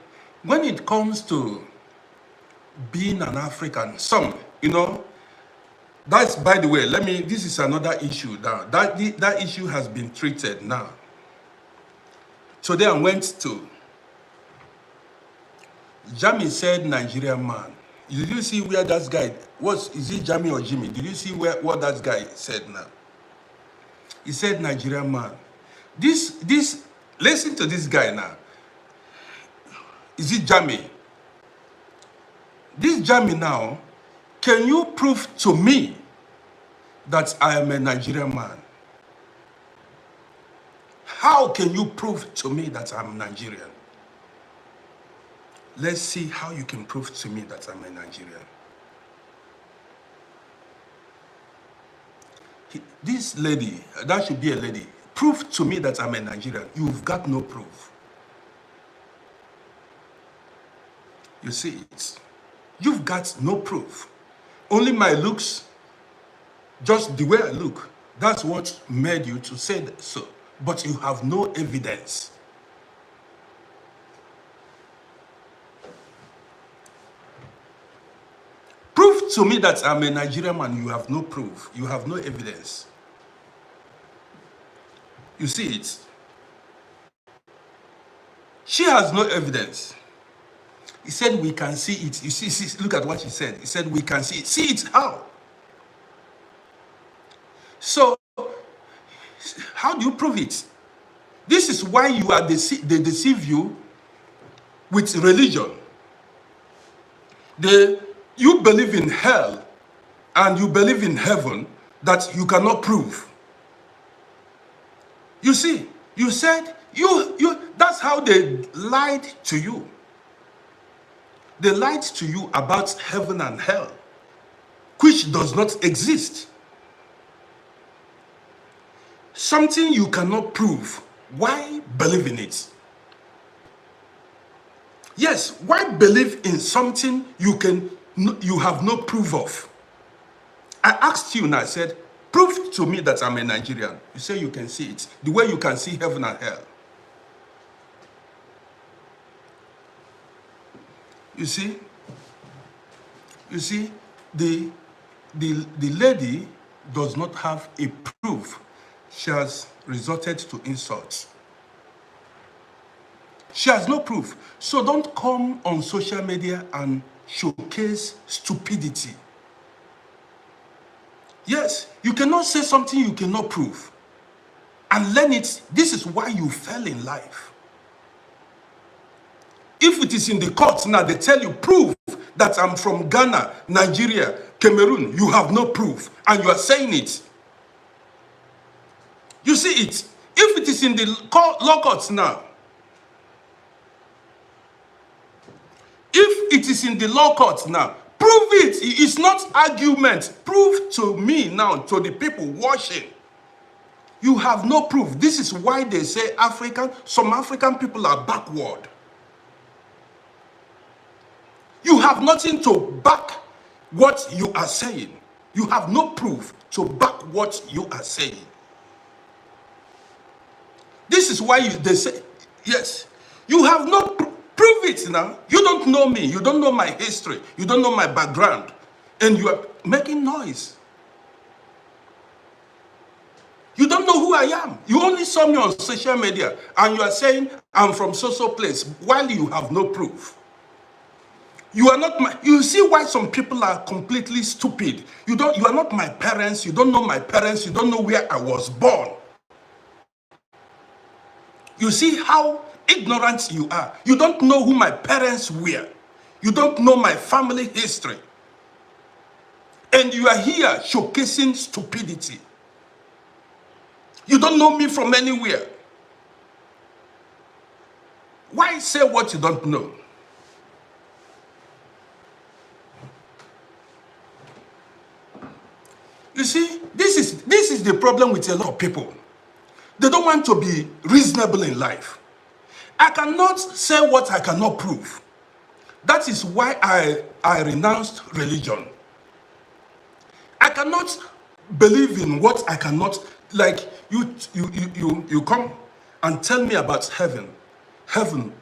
when it comes to being an African, that's, by the way, this is another issue now. That issue has been treated now. Today I went to, Jimmy said Nigerian man. Did you see where that guy was? Is it Jimmy or Jimmy? Did you see what that guy said now? He said Nigerian man. Listen to this guy now. Is it Jimmy? This Jimmy now, can you prove to me that I am a Nigerian man? How can you prove to me that I'm Nigerian? Let's see how you can prove to me that I'm a Nigerian. This lady, that should be a lady, prove to me that I'm a Nigerian. You've got no proof. You see it. You've got no proof. Only my looks, just the way I look, that's what made you to say that so. But you have no evidence. Prove to me that I'm a Nigerian man. You have no proof. You have no evidence. You see it. She has no evidence. He said we can see it. You see, look at what she said. He said we can see it. See it how? So, how do you prove it? This is why they deceive you with religion. You believe in hell and you believe in heaven that you cannot prove. You see, you said, that's how they lied to you. They lied to you about heaven and hell, which does not exist. Something you cannot prove. Why believe in it? Yes, why believe in something you have no proof of? I asked you and I said, Prove to me that I'm a Nigerian. You say you can see it. The way you can see heaven and hell. You see, the lady does not have a proof. She has resorted to insults. She has no proof. So don't come on social media and showcase stupidity. Yes, you cannot say something you cannot prove. And learn it. This is why you fell in life. If it is in the courts now, they tell you, prove that I'm from Ghana, Nigeria, Cameroon. You have no proof, and you are saying it. You see it. If it is in the law courts now, if it is in the law courts now, prove it. It's not argument. Prove to me now, to the people watching. You have no proof. This is why they say some African people are backward. You have nothing to back what you are saying. You have no proof to back what you are saying. This is why they say, yes, you have no prove it now. You don't know me. You don't know my history. You don't know my background. And you are making noise. You don't know who I am. You only saw me on social media and you are saying I'm from so place while you have no proof. You are not my, you see why some people are completely stupid. You are not my parents. You don't know my parents. You don't know where I was born. You see how ignorant you are. You don't know who my parents were. You don't know my family history. And you are here showcasing stupidity. You don't know me from anywhere. Why say what you don't know? You see, this is the problem with a lot of people. They don't want to be reasonable in life. I cannot say what I cannot prove. That is why I renounced religion. I cannot believe in what I cannot, like you come and tell me about heaven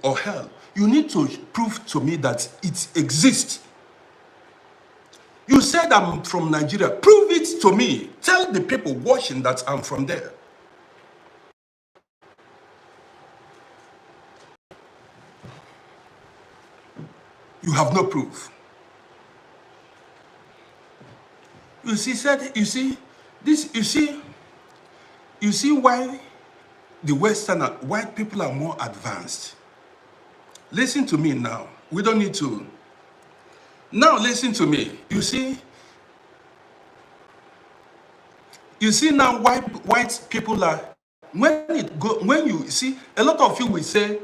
or hell. You need to prove to me that it exists. You said I'm from Nigeria. Prove it to me. Tell the people watching that I'm from there. You have no proof. You see why the white people are more advanced. Listen to me now. We don't need to. Now listen to me. You see now white people are, when you see, a lot of you will say,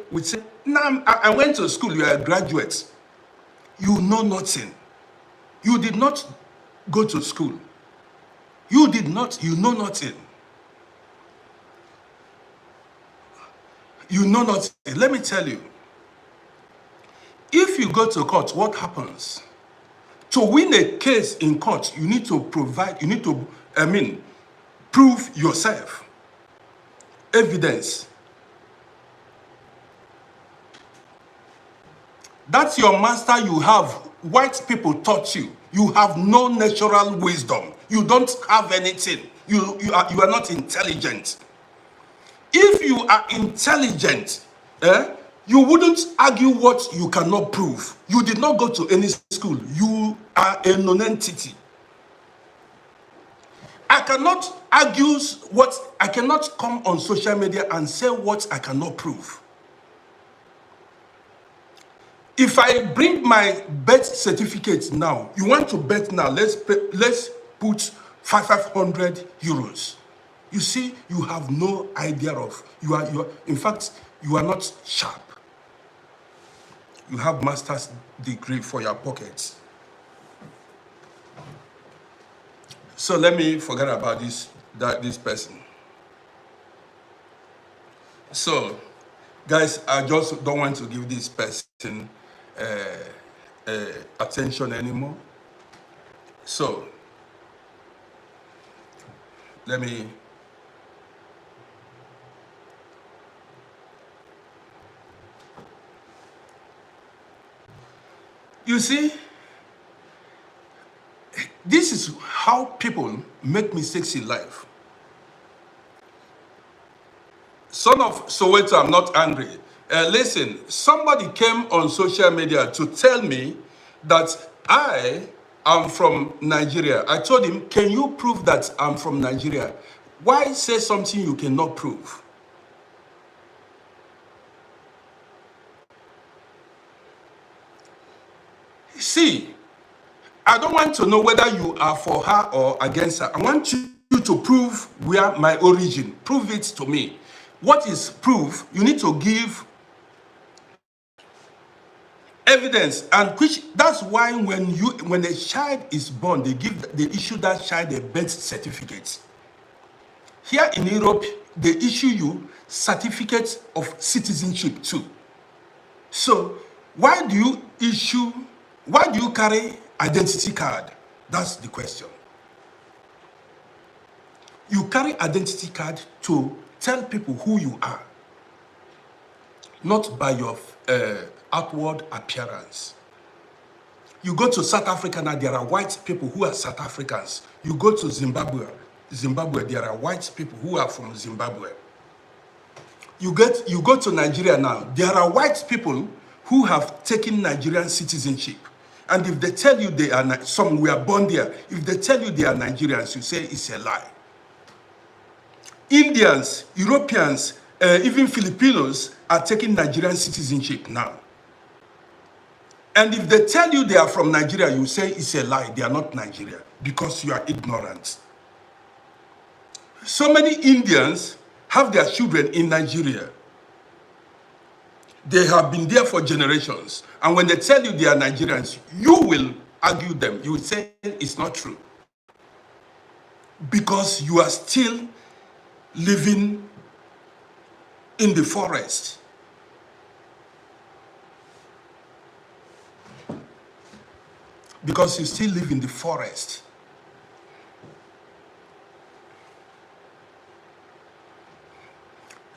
now I went to school, you are a graduate. You know nothing. You did not go to school. You know nothing. You know nothing. Let me tell you. If you go to court, what happens? To win a case in court, you need to prove yourself. Evidence. That's your master you have. White people taught you. You have no natural wisdom. You don't have anything. You are not intelligent. If you are intelligent, you wouldn't argue what you cannot prove. You did not go to any school. You are a non-entity. I cannot argue I cannot come on social media and say what I cannot prove. If I bring my birth certificate now, you want to bet now, let's put 500 euros. You see, you have no idea of, in fact, you are not sharp. You have master's degree for your pockets. So let me forget about this person. So, guys, I just don't want to give this person attention anymore. So, Let me. You see, this is how people make mistakes in life. Son of Soweto, I'm not angry. Listen, somebody came on social media to tell me that I am from Nigeria. I told him, can you prove that I'm from Nigeria? Why say something you cannot prove? See, I don't want to know whether you are for her or against her. I want you to prove where my origin. Prove it to me. What is proof? You need to give evidence, and which that's why when a child is born, they issue that child a birth certificate. Here in Europe, they issue you certificate of citizenship too. So why do you carry identity card? That's the question. You carry identity card to tell people who you are, not by your outward appearance. You go to South Africa now, there are white people who are South Africans. You go to Zimbabwe, there are white people who are from Zimbabwe. You go to Nigeria now, there are white people who have taken Nigerian citizenship. And if they tell you they are, some were born there, if they tell you they are Nigerians, you say it's a lie. Indians, Europeans, even Filipinos are taking Nigerian citizenship now. And if they tell you they are from Nigeria, you say it's a lie. They are not Nigeria because you are ignorant. So many Indians have their children in Nigeria. They have been there for generations. And when they tell you they are Nigerians, you will argue them. You will say it's not true. Because you are still living in the forest. Because you still live in the forest.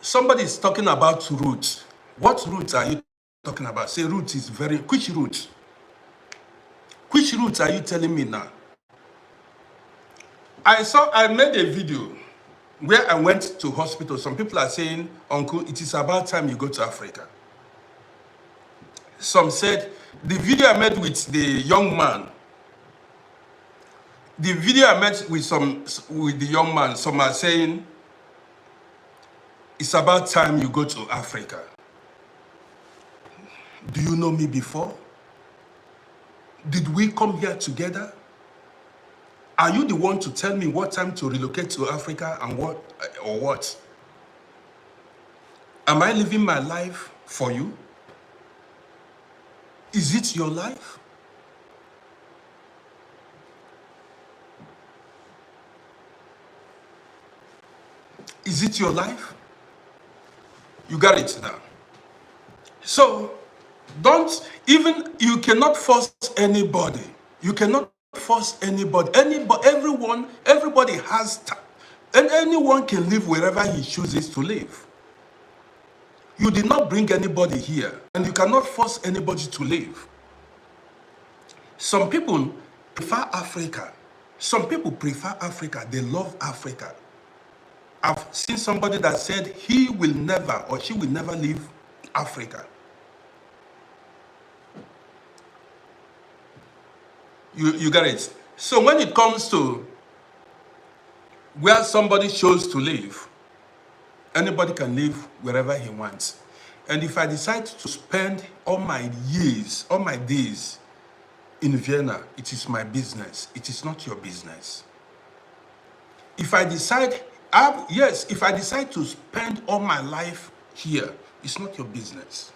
Somebody is talking about roots. What roots are you talking about? Say root is very, which root? Which roots are you telling me now? I made a video where I went to hospital. Some people are saying, Uncle, it is about time you go to Africa. Some said, the video I made with the young man, with the young man, some are saying, it's about time you go to Africa. Do you know me before? Did we come here together? Are you the one to tell me what time to relocate to Africa and what? Am I living my life for you? Is it your life? Is it your life? You got it now. So, you cannot force anybody. You cannot force anybody. Everybody has time. And anyone can live wherever he chooses to live. You did not bring anybody here, and you cannot force anybody to live. Some people prefer Africa. Some people prefer Africa. They love Africa. I've seen somebody that said he will never or she will never leave Africa. You got it. So when it comes to where somebody chose to live, anybody can live wherever he wants. And if I decide to spend all my days in Vienna, it is my business. It is not your business. If I decide to spend all my life here, it's not your business.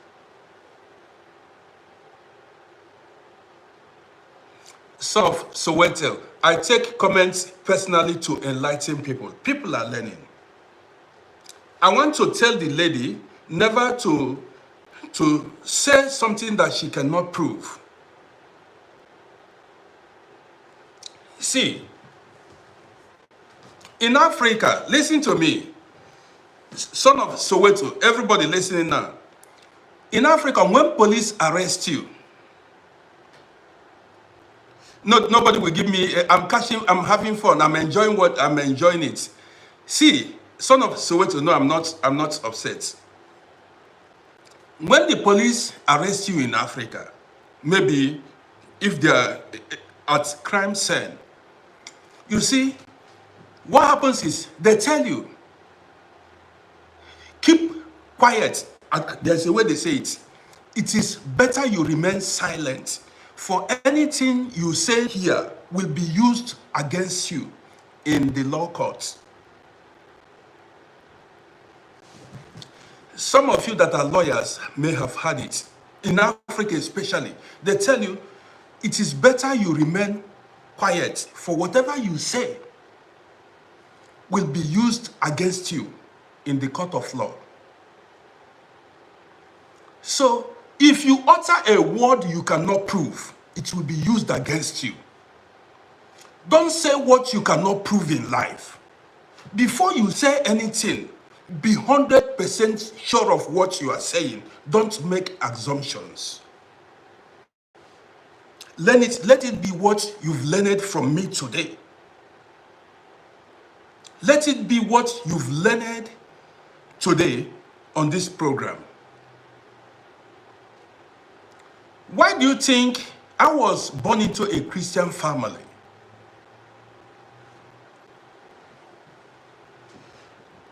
So Soweto, I take comments personally to enlighten people. People are learning. I want to tell the lady never to say something that she cannot prove. See, In Africa, listen to me, son of Soweto, everybody listening now. In Africa, when police arrest you, nobody will give me, I'm having fun, I'm enjoying it. See, son of Soweto, no, I'm not upset. When the police arrest you in Africa, maybe if they are at crime scene, you see, what happens is they tell you, keep quiet. There's a way they say it. It is better you remain silent, for anything you say here will be used against you in the law courts. Some of you that are lawyers may have had it. In Africa especially, they tell you, it is better you remain quiet, for whatever you say will be used against you in the court of law. So, if you utter a word you cannot prove, it will be used against you. Don't say what you cannot prove in life. Before you say anything, be 100% sure of what you are saying. Don't make assumptions. Let it be what you've learned from me today. Let it be what you've learned today on this program. Why do you think I was born into a Christian family?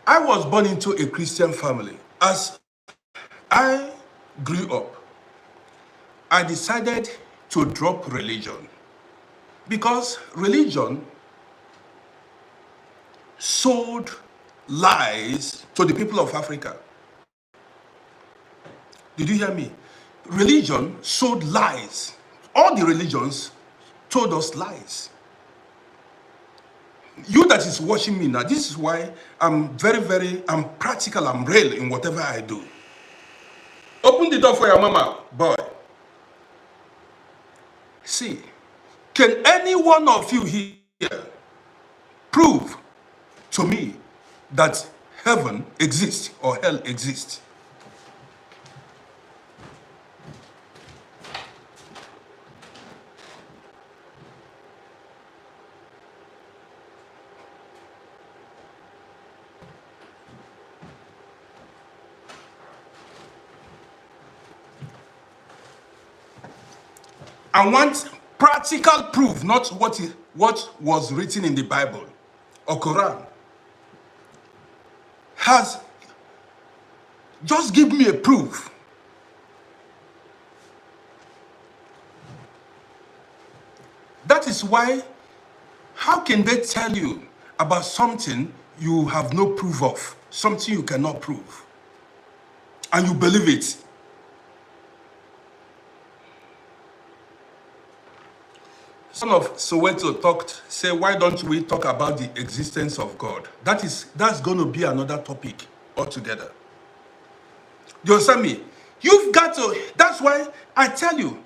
I was born into a Christian family. As I grew up, I decided to drop religion because religion sold lies to the people of Africa. Did you hear me? Religion sold lies. All the religions told us lies. You that is watching me now, this is why I'm I'm practical, I'm real in whatever I do. Open the door for your mama, boy. See, can any one of you here prove to me that heaven exists or hell exists? I want practical proof, not what was written in the Bible or Quran. Just give me a proof. That is why, how can they tell you about something you have no proof of, something you cannot prove, and you believe it? Son of Soweto say, why don't we talk about the existence of God? That's going to be another topic altogether. Do you understand me? You've got to, that's why I tell you,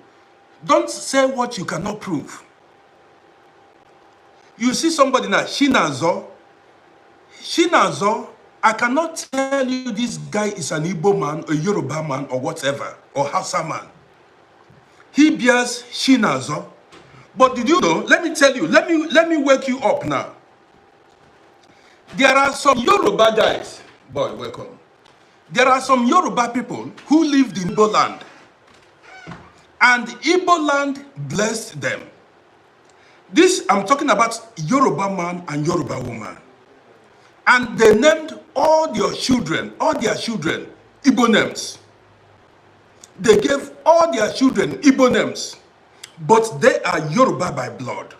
don't say what you cannot prove. You see somebody now, Shinazo, I cannot tell you this guy is an Igbo man, a Yoruba man, or whatever, or Hausa man. He bears Shinazo. But did you know, let me tell you, let me wake you up now. There are some Yoruba guys, boy, welcome. There are some Yoruba people who lived in Igbo land. And Igbo land blessed them. This, I'm talking about Yoruba man and Yoruba woman. And they named all their children, Igbo names. They gave all their children Igbo names. But they are Yoruba by blood.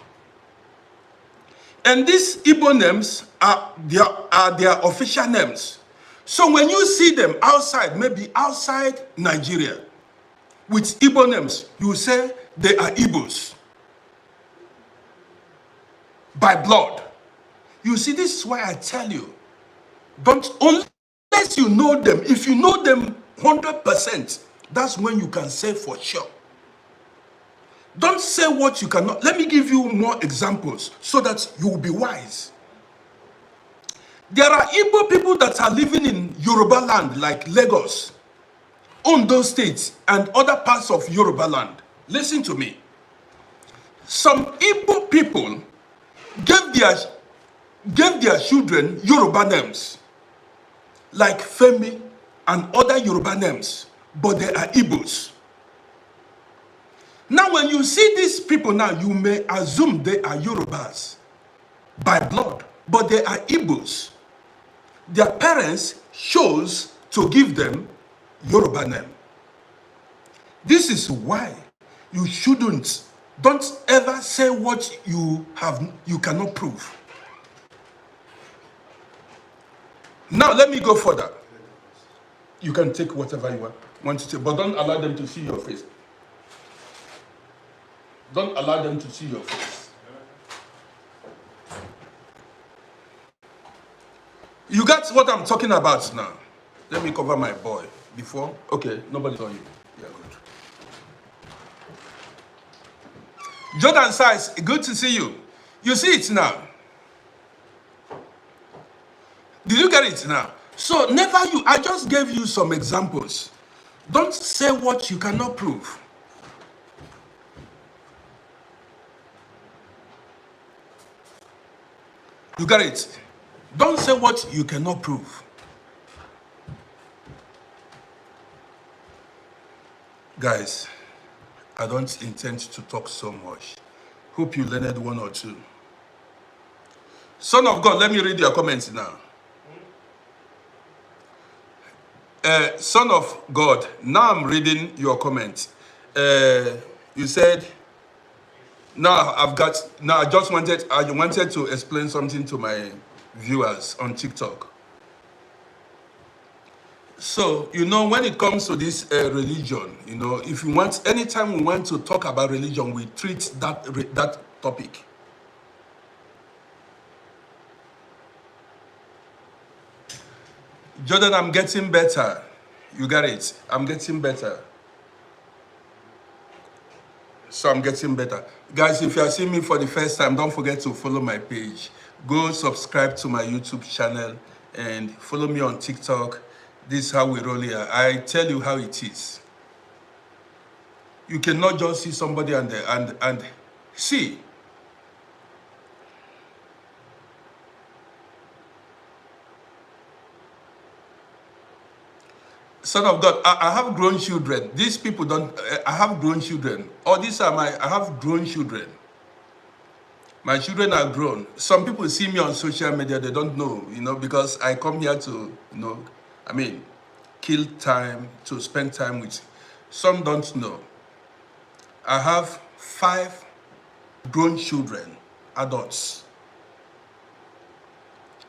And these Igbo names are their official names. So when you see them outside, maybe outside Nigeria, with Igbo names, you will say they are Igbos. By blood. You see, this is why I tell you, unless you know them, if you know them 100%, that's when you can say for sure. Don't say what you cannot. Let me give you more examples so that you will be wise. There are Igbo people that are living in Yoruba land, like Lagos, Ondo State, and other parts of Yoruba land. Listen to me. Some Igbo people gave their children Yoruba names, like Femi and other Yoruba names, but they are Igbos. Now, when you see these people now, you may assume they are Yorubas by blood, but they are Igbos. Their parents chose to give them Yoruba name. This is why you don't ever say what you cannot prove. Now, let me go further. You can take whatever you want to take, but don't allow them to see your face. Don't allow them to see your face. You got what I'm talking about now. Let me cover my boy before. Okay, nobody saw you. Yeah, good. Jordan Size, good to see you. You see it now. Did you get it now? So I just gave you some examples. Don't say what you cannot prove. You got it? Don't say what you cannot prove. Guys, I don't intend to talk so much. Hope you learned one or two. Son of God, let me read your comments now. Son of God, now I'm reading your comments. You said, I wanted to explain something to my viewers on TikTok. So, when it comes to this religion, if you want, anytime we want to talk about religion, we treat that topic. Jordan, I'm getting better. You got it. I'm getting better. So I'm getting better. Guys, if you are seeing me for the first time, don't forget to follow my page. Go subscribe to my YouTube channel and follow me on TikTok. This is how we roll here. I tell you how it is. You cannot just see somebody and see. Son of God, I have grown children. These people don't, I have grown children. I have grown children. My children are grown. Some people see me on social media, they don't know, because I come here to, kill time, to spend time with. Some don't know. I have 5 grown children, adults.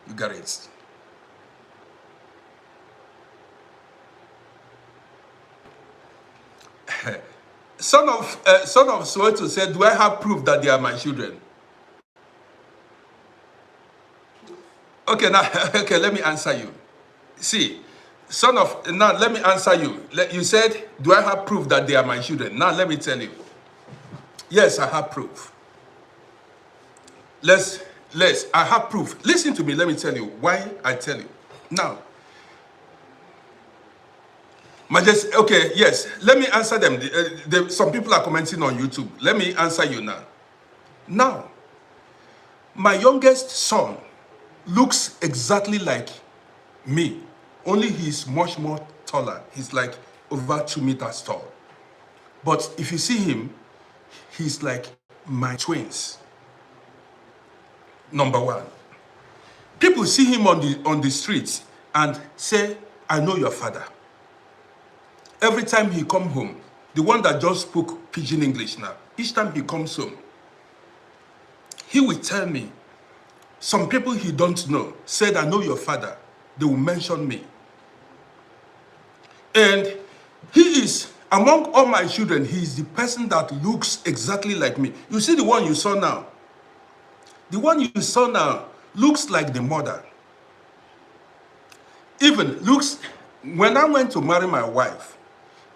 You got it. Son of Soweto said, do I have proof that they are my children? Okay, now, let me answer you. See, now let me answer you. You said, do I have proof that they are my children? Now let me tell you. Yes, I have proof. I have proof. Listen to me, let me tell you why I tell you. Now, okay, yes, let me answer them. Some people are commenting on YouTube. Let me answer you now. Now, my youngest son looks exactly like me, only he's much more taller. He's like over 2 meters tall. But if you see him, he's like my twins. Number one. People see him on the streets and say, I know your father. Every time he come home, the one that just spoke pidgin English now, each time he comes home, he will tell me, some people he don't know said, I know your father. They will mention me. And he is, among all my children, he is the person that looks exactly like me. You see the one you saw now? The one you saw now looks like the mother. Even looks, when I went to marry my wife,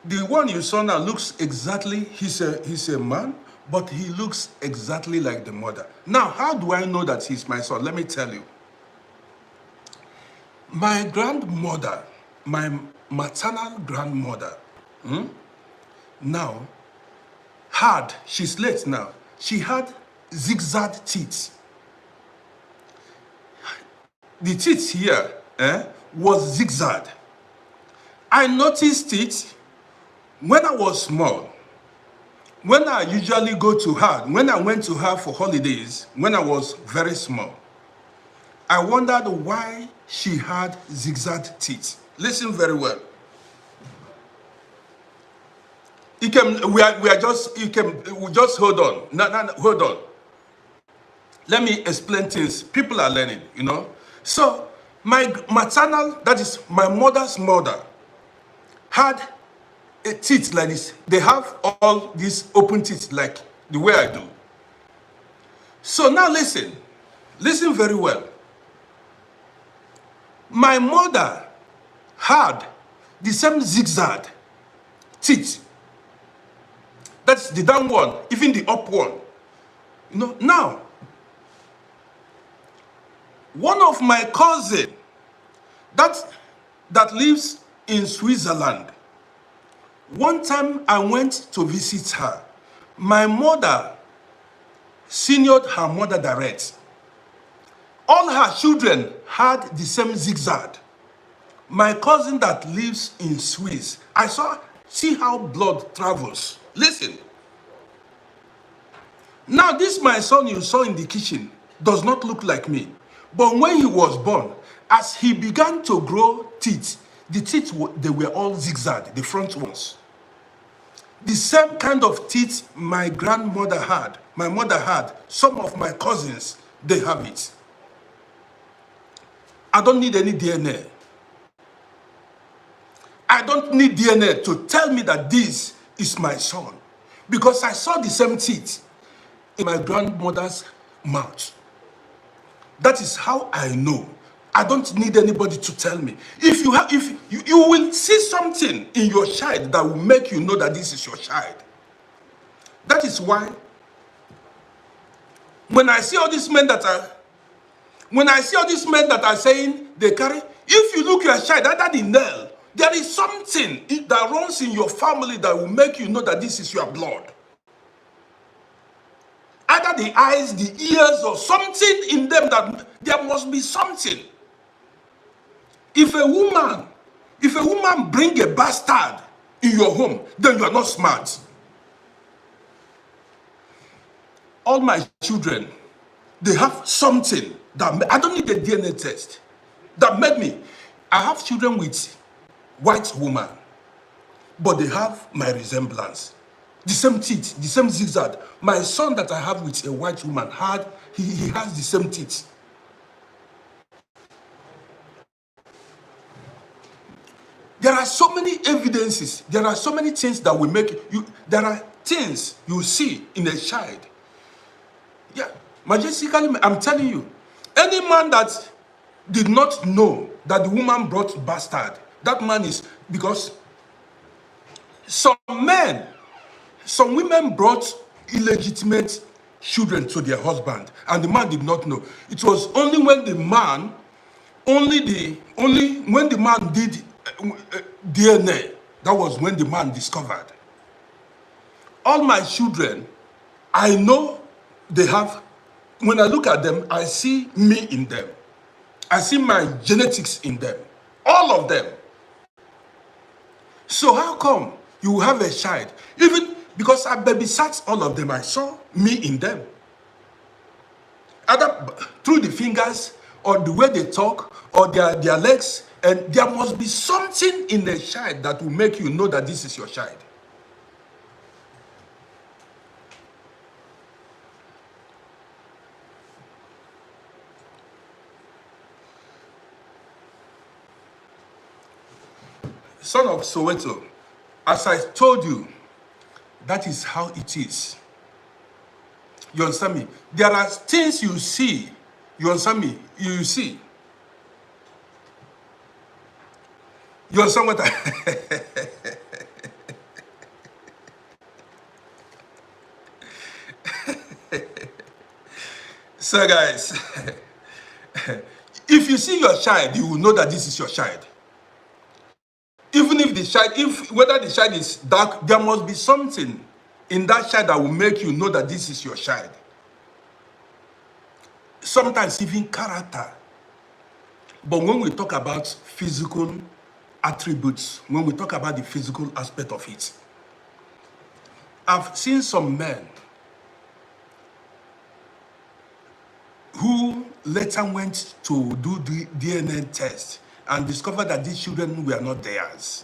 the one you saw now looks exactly, he's a man, but he looks exactly like the mother. Now, how do I know that he's my son? Let me tell you. My grandmother, my maternal grandmother, now she's late now, she had zigzag teeth. The teeth here was zigzag. I noticed it when I was small. When I usually go to her, when I went to her for holidays, when I was very small, I wondered why she had zigzag teeth. Listen very well. We just hold on. No, hold on. Let me explain things. People are learning, you know. So, my maternal, that is my mother's mother, had a teeth like this. They have all these open teeth like the way I do. So now listen. Listen very well. My mother had the same zigzag teeth. That's the down one, even the up one. You know, now, one of my cousin that lives in Switzerland, one time I went to visit her. My mother seniored her mother direct. All her children had the same zigzag. My cousin that lives in Swiss, see how blood travels. Listen. Now this my son you saw in the kitchen does not look like me. But when he was born, as he began to grow teeth, the teeth, they were all zigzag, the front ones. The same kind of teeth my grandmother had, my mother had, some of my cousins, they have it. I don't need any DNA. I don't need DNA to tell me that this is my son. Because I saw the same teeth in my grandmother's mouth. That is how I know. I don't need anybody to tell me. If you will see something in your child that will make you know that this is your child. That is why when I see all these men that are saying they carry, if you look your child under the nail, there is something that runs in your family that will make you know that this is your blood. Either the eyes, the ears, or something in them that there must be something. If a woman bring a bastard in your home, then you are not smart. All my children, they have something that I don't need a DNA test that made me. I have children with white woman, but they have my resemblance. The same teeth, the same zigzag. My son that I have with a white woman he has the same teeth. There are so many evidences. There are so many things that will make you. There are things you see in a child. Yeah, majestically, I'm telling you, any man that did not know that the woman brought bastard, that man is, because some women brought illegitimate children to their husband, and the man did not know. It was only when the man, when the man did DNA, that was when the man discovered. All my children, I know they have, when I look at them, I see me in them. I see my genetics in them. All of them. So how come you have a child? Even because I babysat all of them, I saw me in them. Either through the fingers, or the way they talk, or their legs, and there must be something in a child that will make you know that this is your child. Son of Soweto, as I told you, that is how it is. You understand me? There are things you see. You understand me? You see. You understand what I... So guys, if If you see your child, you will know that this is your child. Even if the child, whether the child is dark, there must be something in that child that will make you know that this is your child. Sometimes even character. But when we talk about physical attributes, when we talk about the physical aspect of it, I've seen some men who later went to do the DNA test and discovered that these children were not theirs.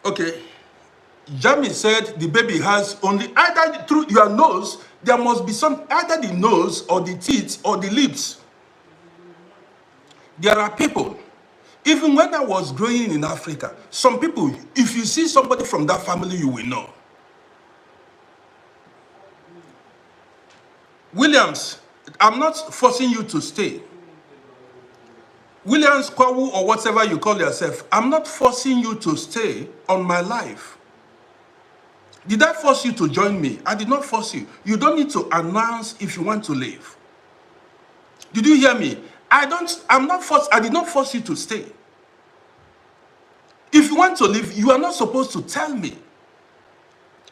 Okay, Jamie said the baby has only either through your nose, there must be some, either the nose or the teeth or the lips. There are people, even when I was growing in Africa, some people, if you see somebody from that family, you will know. Williams, I'm not forcing you to stay. Williams, Kwawu, or whatever you call yourself, I'm not forcing you to stay on my life. Did I force you to join me? I did not force you. You don't need to announce if you want to leave. Did you hear me? I did not force you to stay. If you want to leave, you are not supposed to tell me.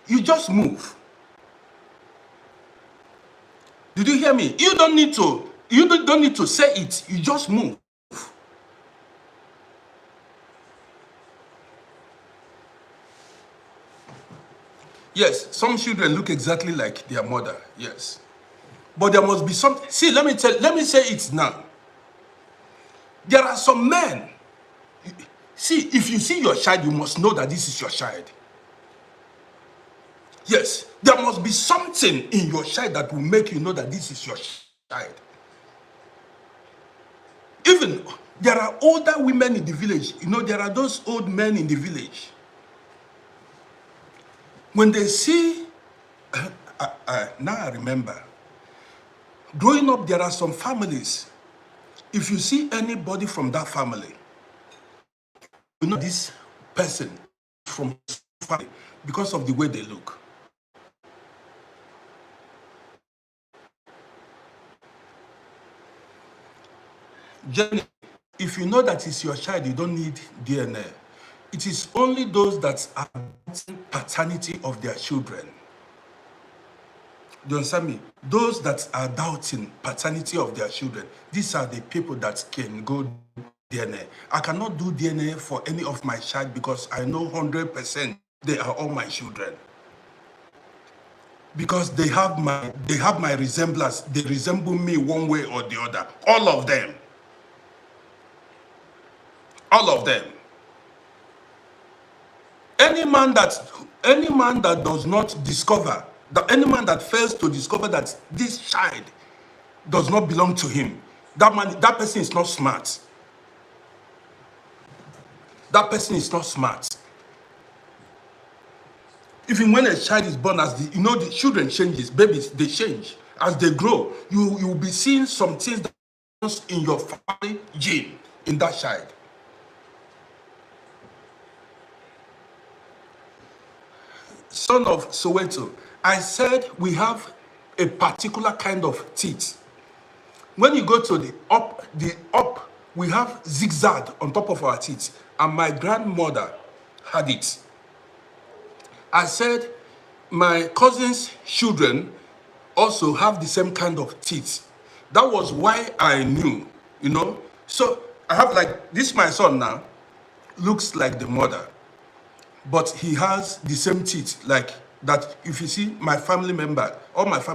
You just move. Did you hear me? You don't need to say it. You just move. Yes, some children look exactly like their mother. Yes. But there must be something. See, let me say it now. There are some men. See, if you see your child, you must know that this is your child. Yes, there must be something in your child that will make you know that this is your child. Even there are older women in the village. You know, there are those old men in the village. When they see, now I remember, growing up, there are some families. If you see anybody from that family, you know this person from family because of the way they look. Jenny, if you know that it's your child, you don't need DNA. It is only those that are paternity of their children. Do you understand me? Those that are doubting paternity of their children, these are the people that can go do DNA. I cannot do DNA for any of my child because I know 100% they are all my children. Because they have my resemblance. They resemble me one way or the other. All of them. All of them. Any man that does not discover, any man that fails to discover that this child does not belong to him, that person is not smart. That person is not smart. Even when a child is born, the children changes, babies, they change. As they grow, you will be seeing some things that in your family gene in that child. Son of Soweto, I said we have a particular kind of teeth. When you go to the up, we have zigzag on top of our teeth, and my grandmother had it. I said my cousin's children also have the same kind of teeth. That was why I knew, you know. So I have like this, my son now looks like the mother, but he has the same teeth like that. If you see my family member, most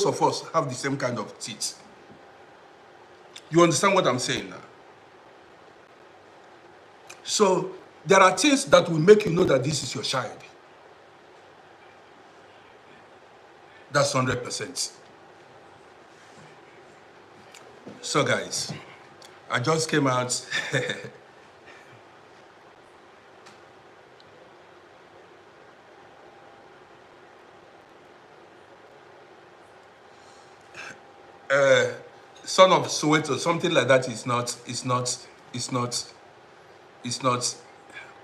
of us have the same kind of teeth. You understand what I'm saying now? So there are things that will make you know that this is your child. That's 100%. So guys, I just came out. Son of Soweto, something like that is not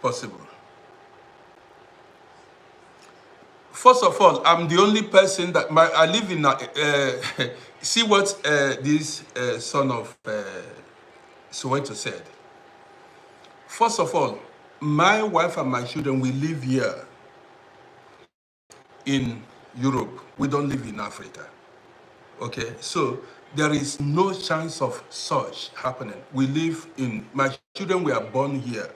possible. First of all, I'm the only person that I live in. See what this son of Soweto said. First of all, my wife and my children, we live here in Europe. We don't live in Africa. Okay, so there is no chance of such happening. We live in, my children were born here.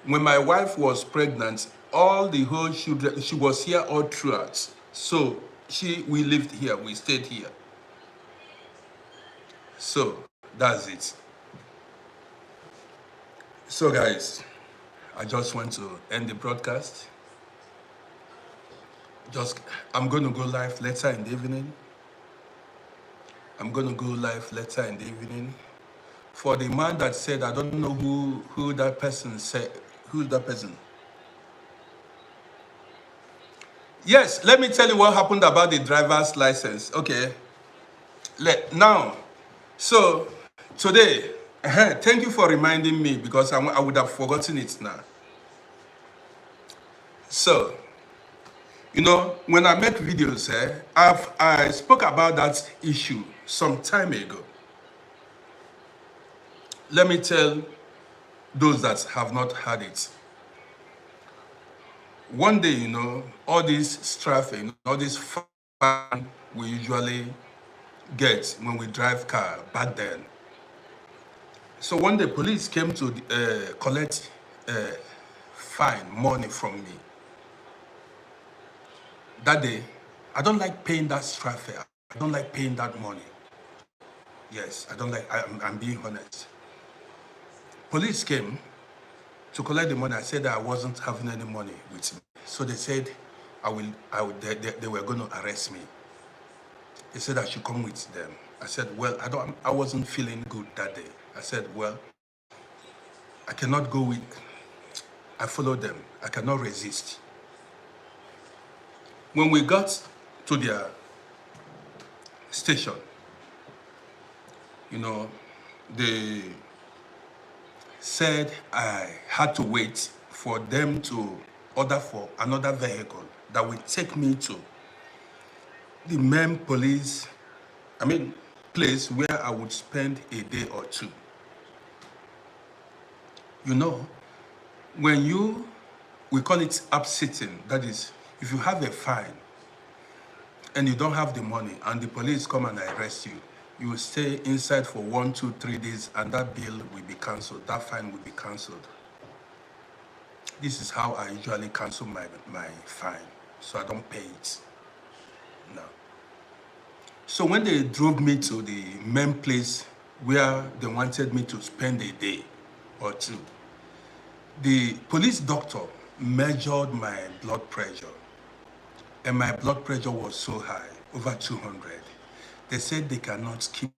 When my wife was pregnant, all the whole children, she was here all throughout. So we lived here, we stayed here. So that's it. So guys, I just want to end the broadcast. I'm going to go live later in the evening. I'm going to go live later in the evening. For the man that said, I don't know who that person said, who's that person? Yes, let me tell you what happened about the driver's license. Okay, now, so today, thank you for reminding me because I would have forgotten it now. So, you know, when I make videos, I spoke about that issue some time ago. Let me tell those that have not heard it. One day, you know, all this traffic, all this fine we usually get when we drive car back then. So one day, police came to collect fine money from me. That day, I don't like paying that traffic. I don't like paying that money. Yes, I don't like, I'm being honest. Police came to collect the money. I said that I wasn't having any money with me. So they said, they were going to arrest me. They said I should come with them. I said, well, I wasn't feeling good that day. I said, well, I cannot go with, I followed them. I cannot resist. When we got to their station, you know, they said I had to wait for them to order for another vehicle that would take me to the main place where I would spend a day or two. You know, when we call it upsitting, that is, if you have a fine and you don't have the money and the police come and arrest you, you will stay inside for 1, 2, 3 days and that bill will be cancelled, that fine will be cancelled. This is how I usually cancel my fine, so I don't pay it. No. So when they drove me to the main place where they wanted me to spend a day or two, the police doctor measured my blood pressure, and my blood pressure was so high, over 200. They said they cannot keep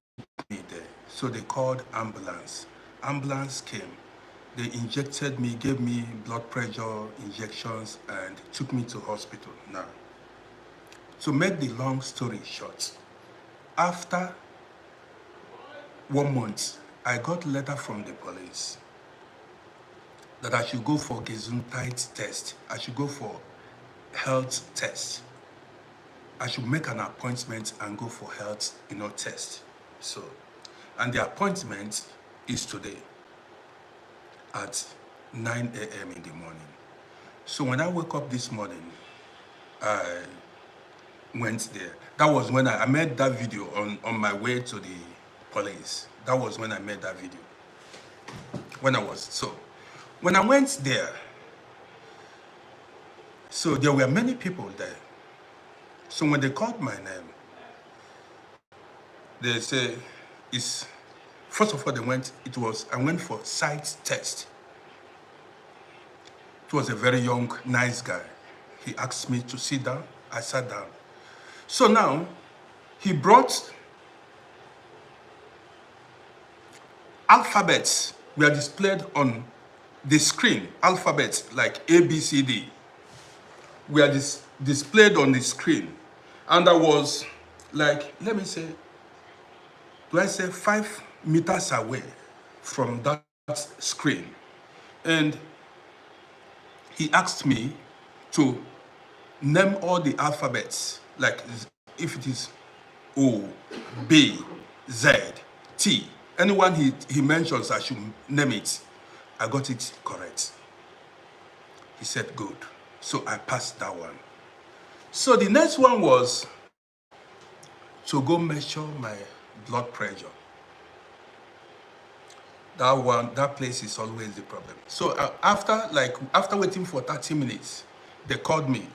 me there, so they called ambulance. Ambulance came. They injected me, gave me blood pressure injections, and took me to hospital. Now, to make the long story short, after 1 month, I got a letter from the police that I should go for Gesundheit test. I should go for health test. I should make an appointment and go for health, test. So, and the appointment is today at 9 a.m. in the morning. So when I woke up this morning, I went there. That was when I made that video on my way to the police. That was when I made that video. When I went there, so there were many people there. So when they called my name, they say, first of all, I went for sight test. It was a very young, nice guy. He asked me to sit down. I sat down. So now, he brought alphabets were displayed on the screen. Alphabets like A, B, C, D were displayed on the screen. And I was like, let me say, 5 meters away from that screen. And he asked me to name all the alphabets, like if it is O, B, Z, T. Anyone he mentions, I should name it. I got it correct. He said, good. So I passed that one. So the next one was to go measure my blood pressure. That place is always the problem. So after waiting for 30 minutes, they called me.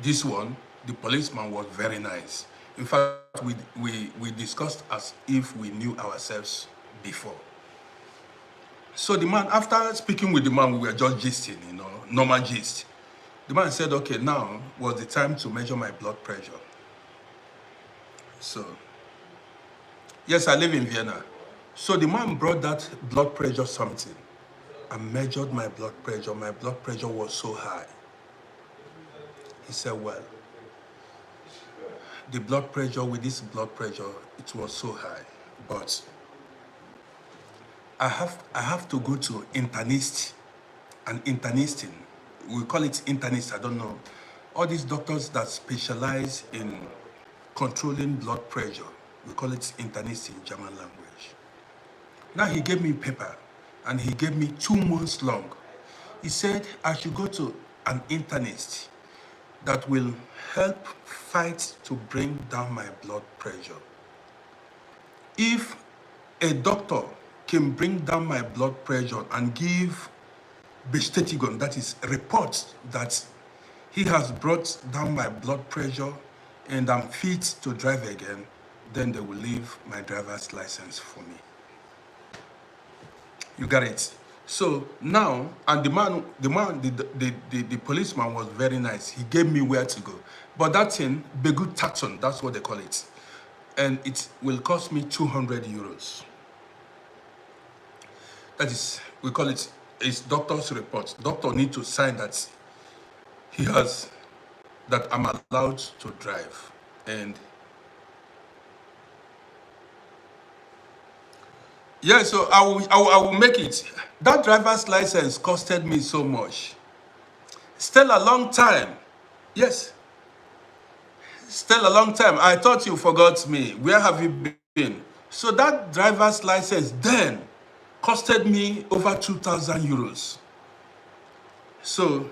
This one, the policeman was very nice. In fact, we discussed as if we knew ourselves before. So the man, after speaking with the man, we were just gisting, normal gist. The man said, okay, now was the time to measure my blood pressure. So, yes, I live in Vienna. So the man brought that blood pressure something. I measured my blood pressure. My blood pressure was so high. He said, well, the blood pressure, with this blood pressure, it was so high. But I have to go to internist and internisting. We call it internist, I don't know. All these doctors that specialize in controlling blood pressure, we call it internist in German language. Now he gave me paper and he gave me 2 months long. He said I should go to an internist that will help fight to bring down my blood pressure. If a doctor can bring down my blood pressure and give bestätigung, that is reports that he has brought down my blood pressure and I'm fit to drive again, then they will leave my driver's license for me. You got it? So now, and the policeman was very nice. He gave me where to go. But that thing, Begutaton, that's what they call it. And it will cost me 200 euros. That is, we call it, it's doctor's report. Doctor need to sign that that I'm allowed to drive. And yeah, so I will make it. That driver's license costed me so much. Still a long time. Yes. Still a long time. I thought you forgot me. Where have you been? So that driver's license then costed me over 2,000 euros. So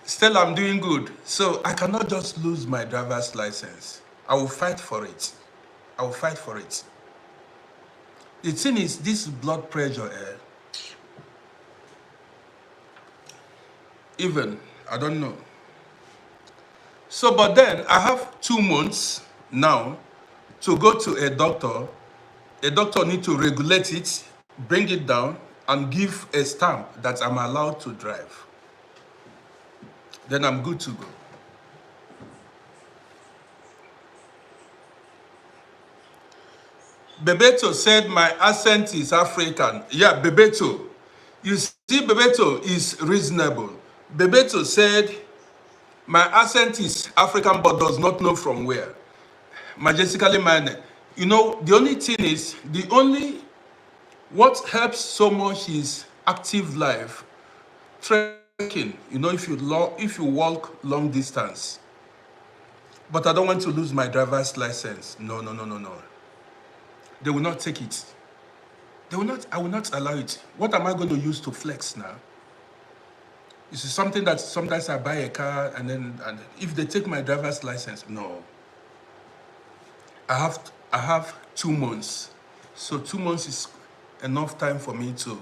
still I'm doing good. So I cannot just lose my driver's license. I will fight for it. I will fight for it. The thing is, this blood pressure, even, I don't know. So, but then I have 2 months now to go to a doctor. A doctor need to regulate it, bring it down, and give a stamp that I'm allowed to drive. Then I'm good to go. Bebeto said my accent is African. Yeah, Bebeto. You see, Bebeto is reasonable. Bebeto said my accent is African but does not know from where. Majestically minded. You know, the only thing is, what helps so much is active life. Trekking, you know, if you walk long distance. But I don't want to lose my driver's license. No. They will not take it. I will not allow it. What am I going to use to flex now? This is something that sometimes I buy a car and if they take my driver's license, no. I have 2 months. So 2 months is enough time for me to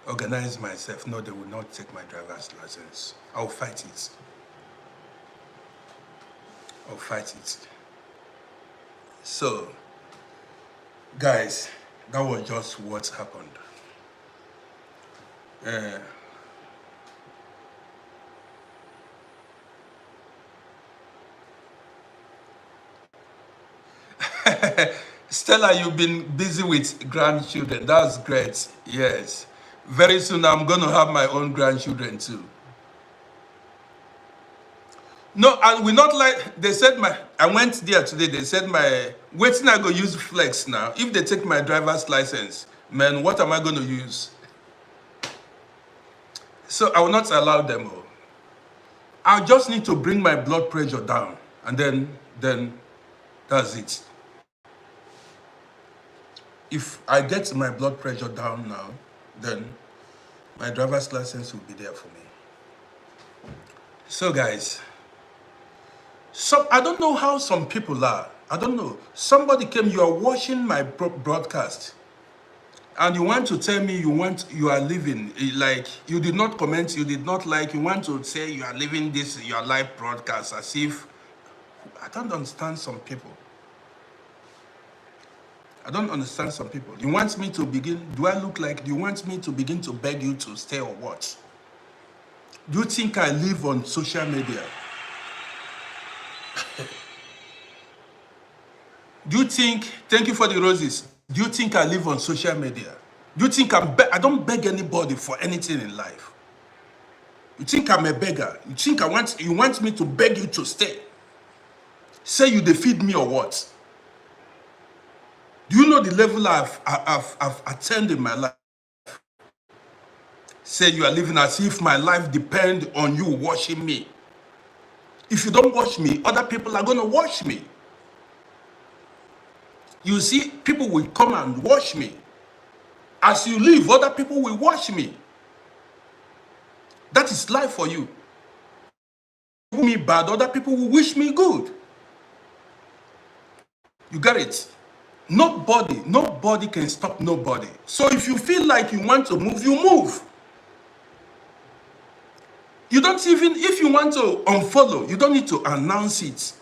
organize myself. No, they will not take my driver's license. I'll fight it. I'll fight it. So, guys, that was just what happened. Stella, you've been busy with grandchildren. That's great. Yes. Very soon I'm going to have my own grandchildren too. No, I will not like, they said I went there today, they said waiting I go use flex now. If they take my driver's license, man, what am I going to use? So I will not allow them all. I just need to bring my blood pressure down, and then that's it. If I get my blood pressure down now, then my driver's license will be there for me. So guys, I don't know how some people are. I don't know. Somebody came, you are watching my broadcast, and you want to tell me you are living, like you did not comment, you did not like, you want to say you are living this, your live broadcast as if, I don't understand some people. I don't understand some people. You want me to begin, do I look like, do you want me to begin to beg you to stay or what? Do you think I live on social media? Do you think, thank you for the roses, do you think I live on social media? Do you think I don't beg anybody for anything in life? You think I'm a beggar? You think you want me to beg you to stay? Say you defeat me or what? Do you know the level I've attained in my life? Say you are living as if my life depends on you watching me. If you don't watch me, other people are going to watch me. You see, people will come and watch me. As you live, other people will watch me. That is life for you. You wish me bad, other people will wish me good. You get it? Nobody can stop nobody. So if you feel like you want to move, you move. You don't even, if you want to unfollow, you don't need to announce it.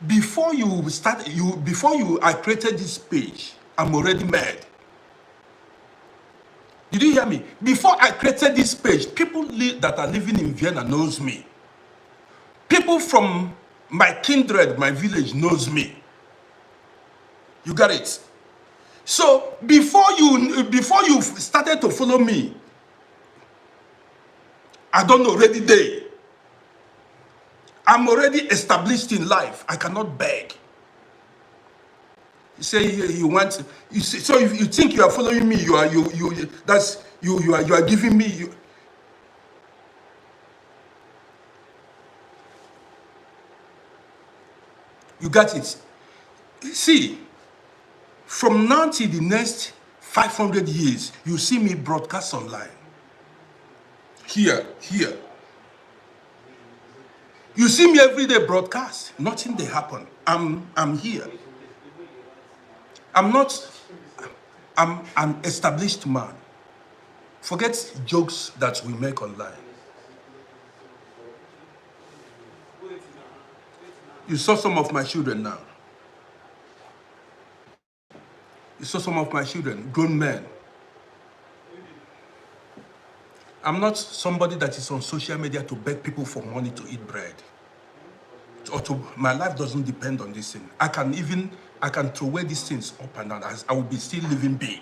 Before I created this page, I'm already mad. Did you hear me? Before I created this page, people that are living in Vienna knows me. People from my kindred, my village knows me. You got it? So before you started to follow me, I don't already there. I'm already established in life. I cannot beg. You say you want. You say, so if you think you are following me, you are giving me. You got it. See, from now till the next 500 years, you see me broadcast online. Here. You see me every day broadcast. Nothing they happen. I'm here. I'm an established man. Forget jokes that we make online. You saw some of my children now. You saw some of my children, grown men. I'm not somebody that is on social media to beg people for money to eat bread. My life doesn't depend on this thing. I can throw away these things up and down. I will be still living big.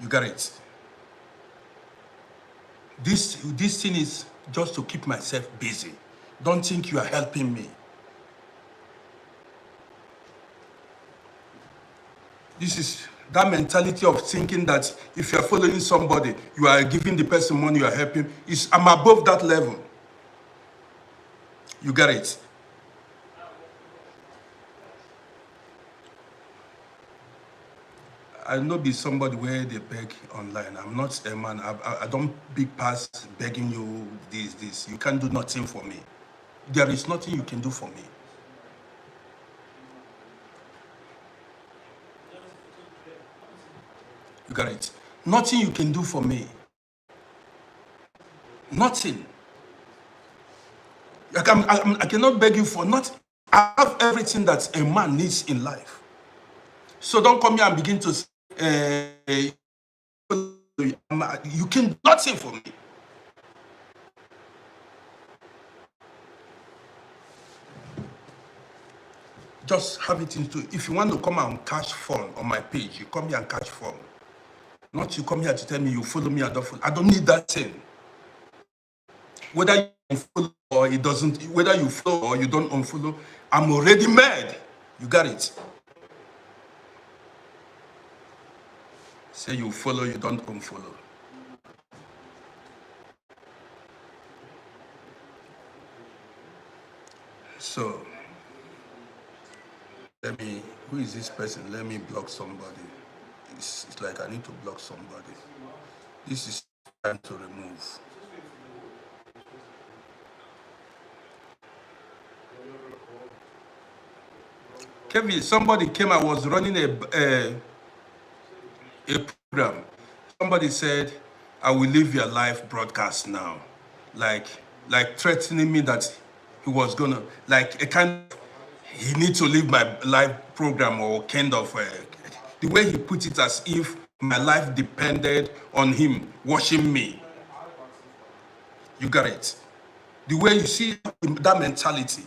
You got it? This thing is just to keep myself busy. Don't think you are helping me. This is that mentality of thinking that if you are following somebody, you are giving the person money, you are helping. I'm above that level. You got it? I know be somebody where they beg online. I'm not a man. I don't big pass begging you this. You can't do nothing for me. There is nothing you can do for me. You got it? Nothing you can do for me. Nothing. I cannot beg you for nothing. I have everything that a man needs in life. So don't come here and begin to say, you can do nothing for me. Just have it into, if you want to come and catch fun on my page, you come here and catch fun. Not you come here to tell me you follow me, I don't follow. I don't need that thing. Whether you follow or it doesn't, whether you follow or you don't unfollow, I'm already mad. You got it? Say you follow, you don't unfollow. So let me, who is this person? Let me block somebody. It's like I need to block somebody. This is time to remove. Kevin, somebody came, I was running a program. Somebody said, I will leave your live broadcast now. Like, like threatening me that he was gonna, like a kind of, he need to leave my live program or kind of, the way he put it as if my life depended on him watching me. You got it? The way you see that mentality,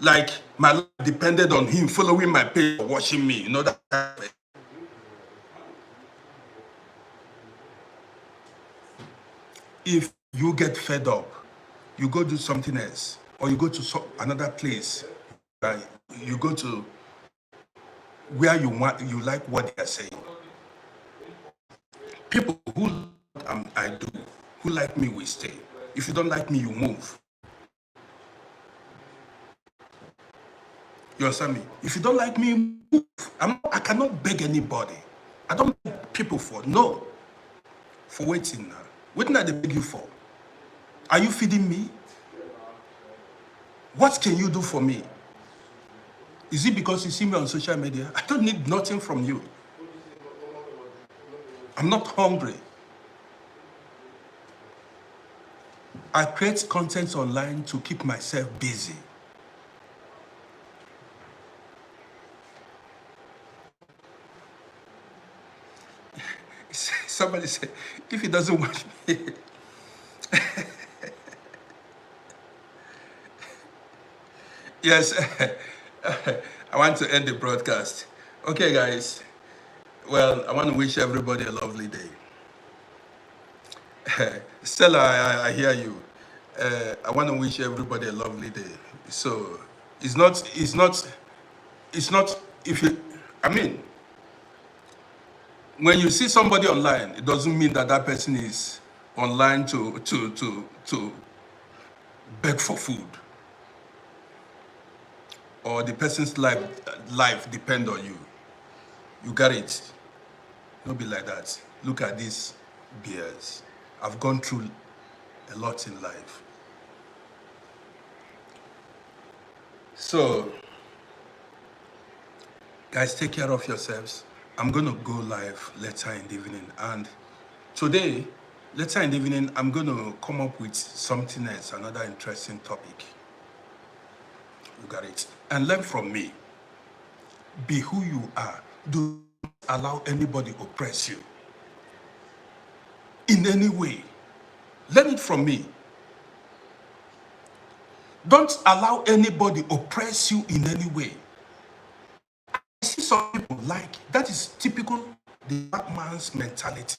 like my life depended on him following my page or watching me, you know that kind of. If you get fed up, you go do something else, or you go to another place, right? You go to where you want, you like what they are saying. People who I do, who like me will stay. If you don't like me, you move. You understand me? If you don't like me, move. I cannot beg anybody. I don't beg people for no. For waiting now. Waiting that they beg you for. Are you feeding me? What can you do for me? Is it because you see me on social media? I don't need nothing from you. I'm not hungry. I create content online to keep myself busy. Somebody said, if he doesn't want me, yes, I want to end the broadcast. Okay, guys. Well, I want to wish everybody a lovely day. Stella, I hear you. I want to wish everybody a lovely day. So it's not, if you, I mean, when you see somebody online, it doesn't mean that that person is online to beg for food or the person's life depend on you. You got it. Don't be like that. Look at these beers. I've gone through a lot in life. So, guys, take care of yourselves. I'm gonna go live later in the evening, and today, later in the evening, I'm gonna come up with something else, another interesting topic. You got it. And learn from me. Be who you are. Do not allow anybody oppress you in any way. Learn it from me. Don't allow anybody oppress you in any way. I see some people like that is typical the black man's mentality.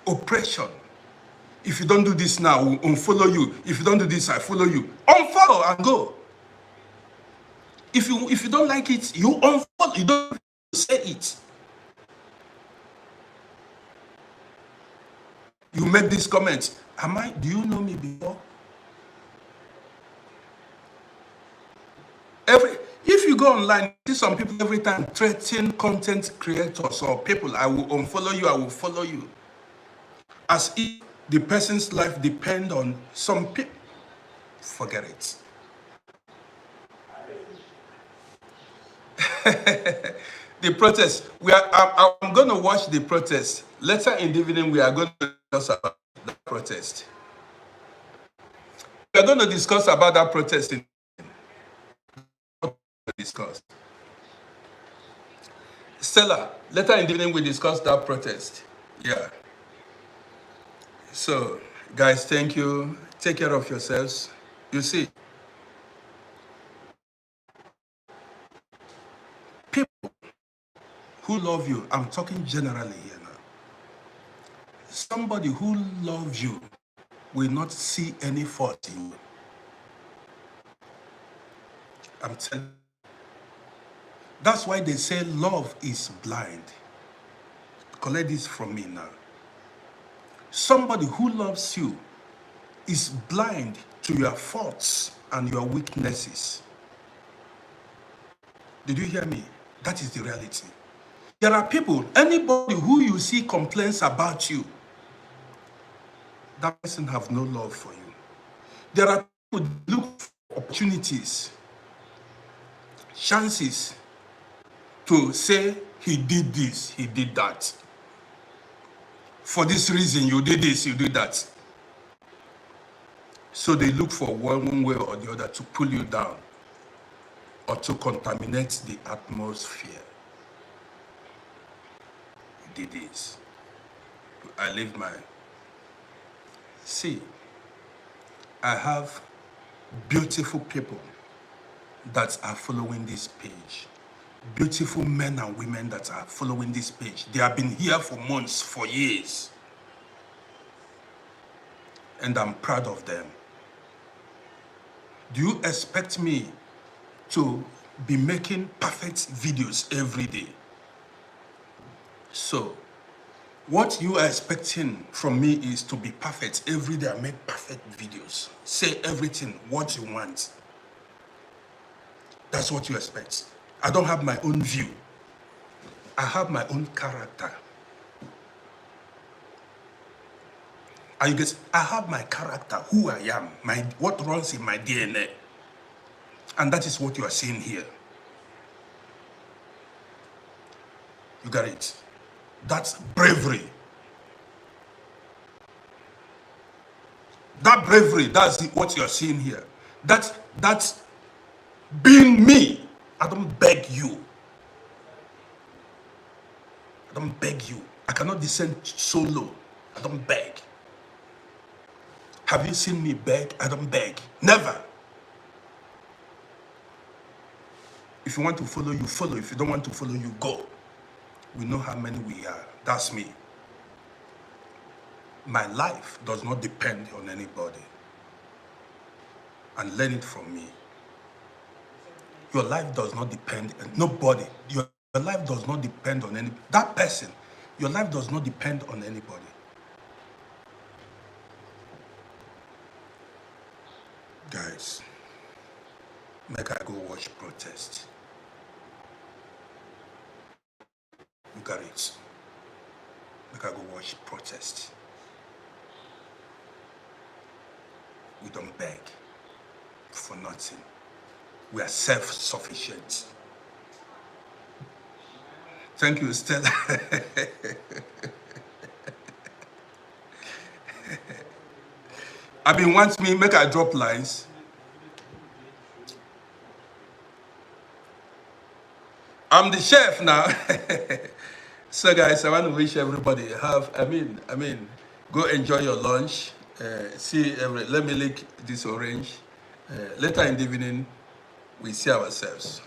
Oppression. If you don't do this now, we'll unfollow you. If you don't do this, I follow you. Unfollow and go. If you don't like it, you unfollow. You don't say it. You make this comment. Do you know me before? If you go online, see some people every time threaten content creators or people, I will unfollow you, I will follow you. As if the person's life depends on some people. Forget it. The protest. I'm going to watch the protest. Later in the evening, we are going to discuss about the protest. We are going to discuss about that protest in discuss. Stella, later in the evening, we discuss that protest. Yeah. So, guys, thank you. Take care of yourselves. You see, people who love you, I'm talking generally here now. Somebody who loves you will not see any fault in you. I'm telling you. That's why they say love is blind. Collect this from me now. Somebody who loves you is blind to your faults. and your weaknesses. Did you hear me? That is the reality. There are people, anybody who you see complains about you, that person have no love for you. There are people who look for opportunities, chances to say he did this, he did that. For this reason, you did this, you did that. So they look for one way or the other to pull you down or to contaminate the atmosphere. You did this. I live my... See, I have beautiful people that are following this page. Beautiful men and women that are following this page. They have been here for months, for years. And I'm proud of them. Do you expect me to be making perfect videos every day? So, what you are expecting from me is to be perfect every day. I make perfect videos. Say everything, what you want. That's what you expect. I don't have my own view. I have my own character. And you get, I have my character, who I am, what runs in my DNA. And that is what you are seeing here. You got it? That's bravery. That bravery, that's what you are seeing here. That's being me. I don't beg you. I don't beg you. I cannot descend so low. I don't beg. Have you seen me beg? I don't beg. Never. If you want to follow, you follow. If you don't want to follow, you go. We know how many we are. That's me. My life does not depend on anybody. And learn it from me. Your life does not depend on nobody. Your life does not depend on any that person. Your life does not depend on anybody. Guys, make I go watch protest. You got it. Make I go watch protest. We don't beg for nothing. We are self-sufficient. Thank you, Stella. I've been wanting me make I drop lines. I'm the chef now. So guys, I want to wish everybody go enjoy your lunch. Let me lick this orange. Later in the evening, we see ourselves.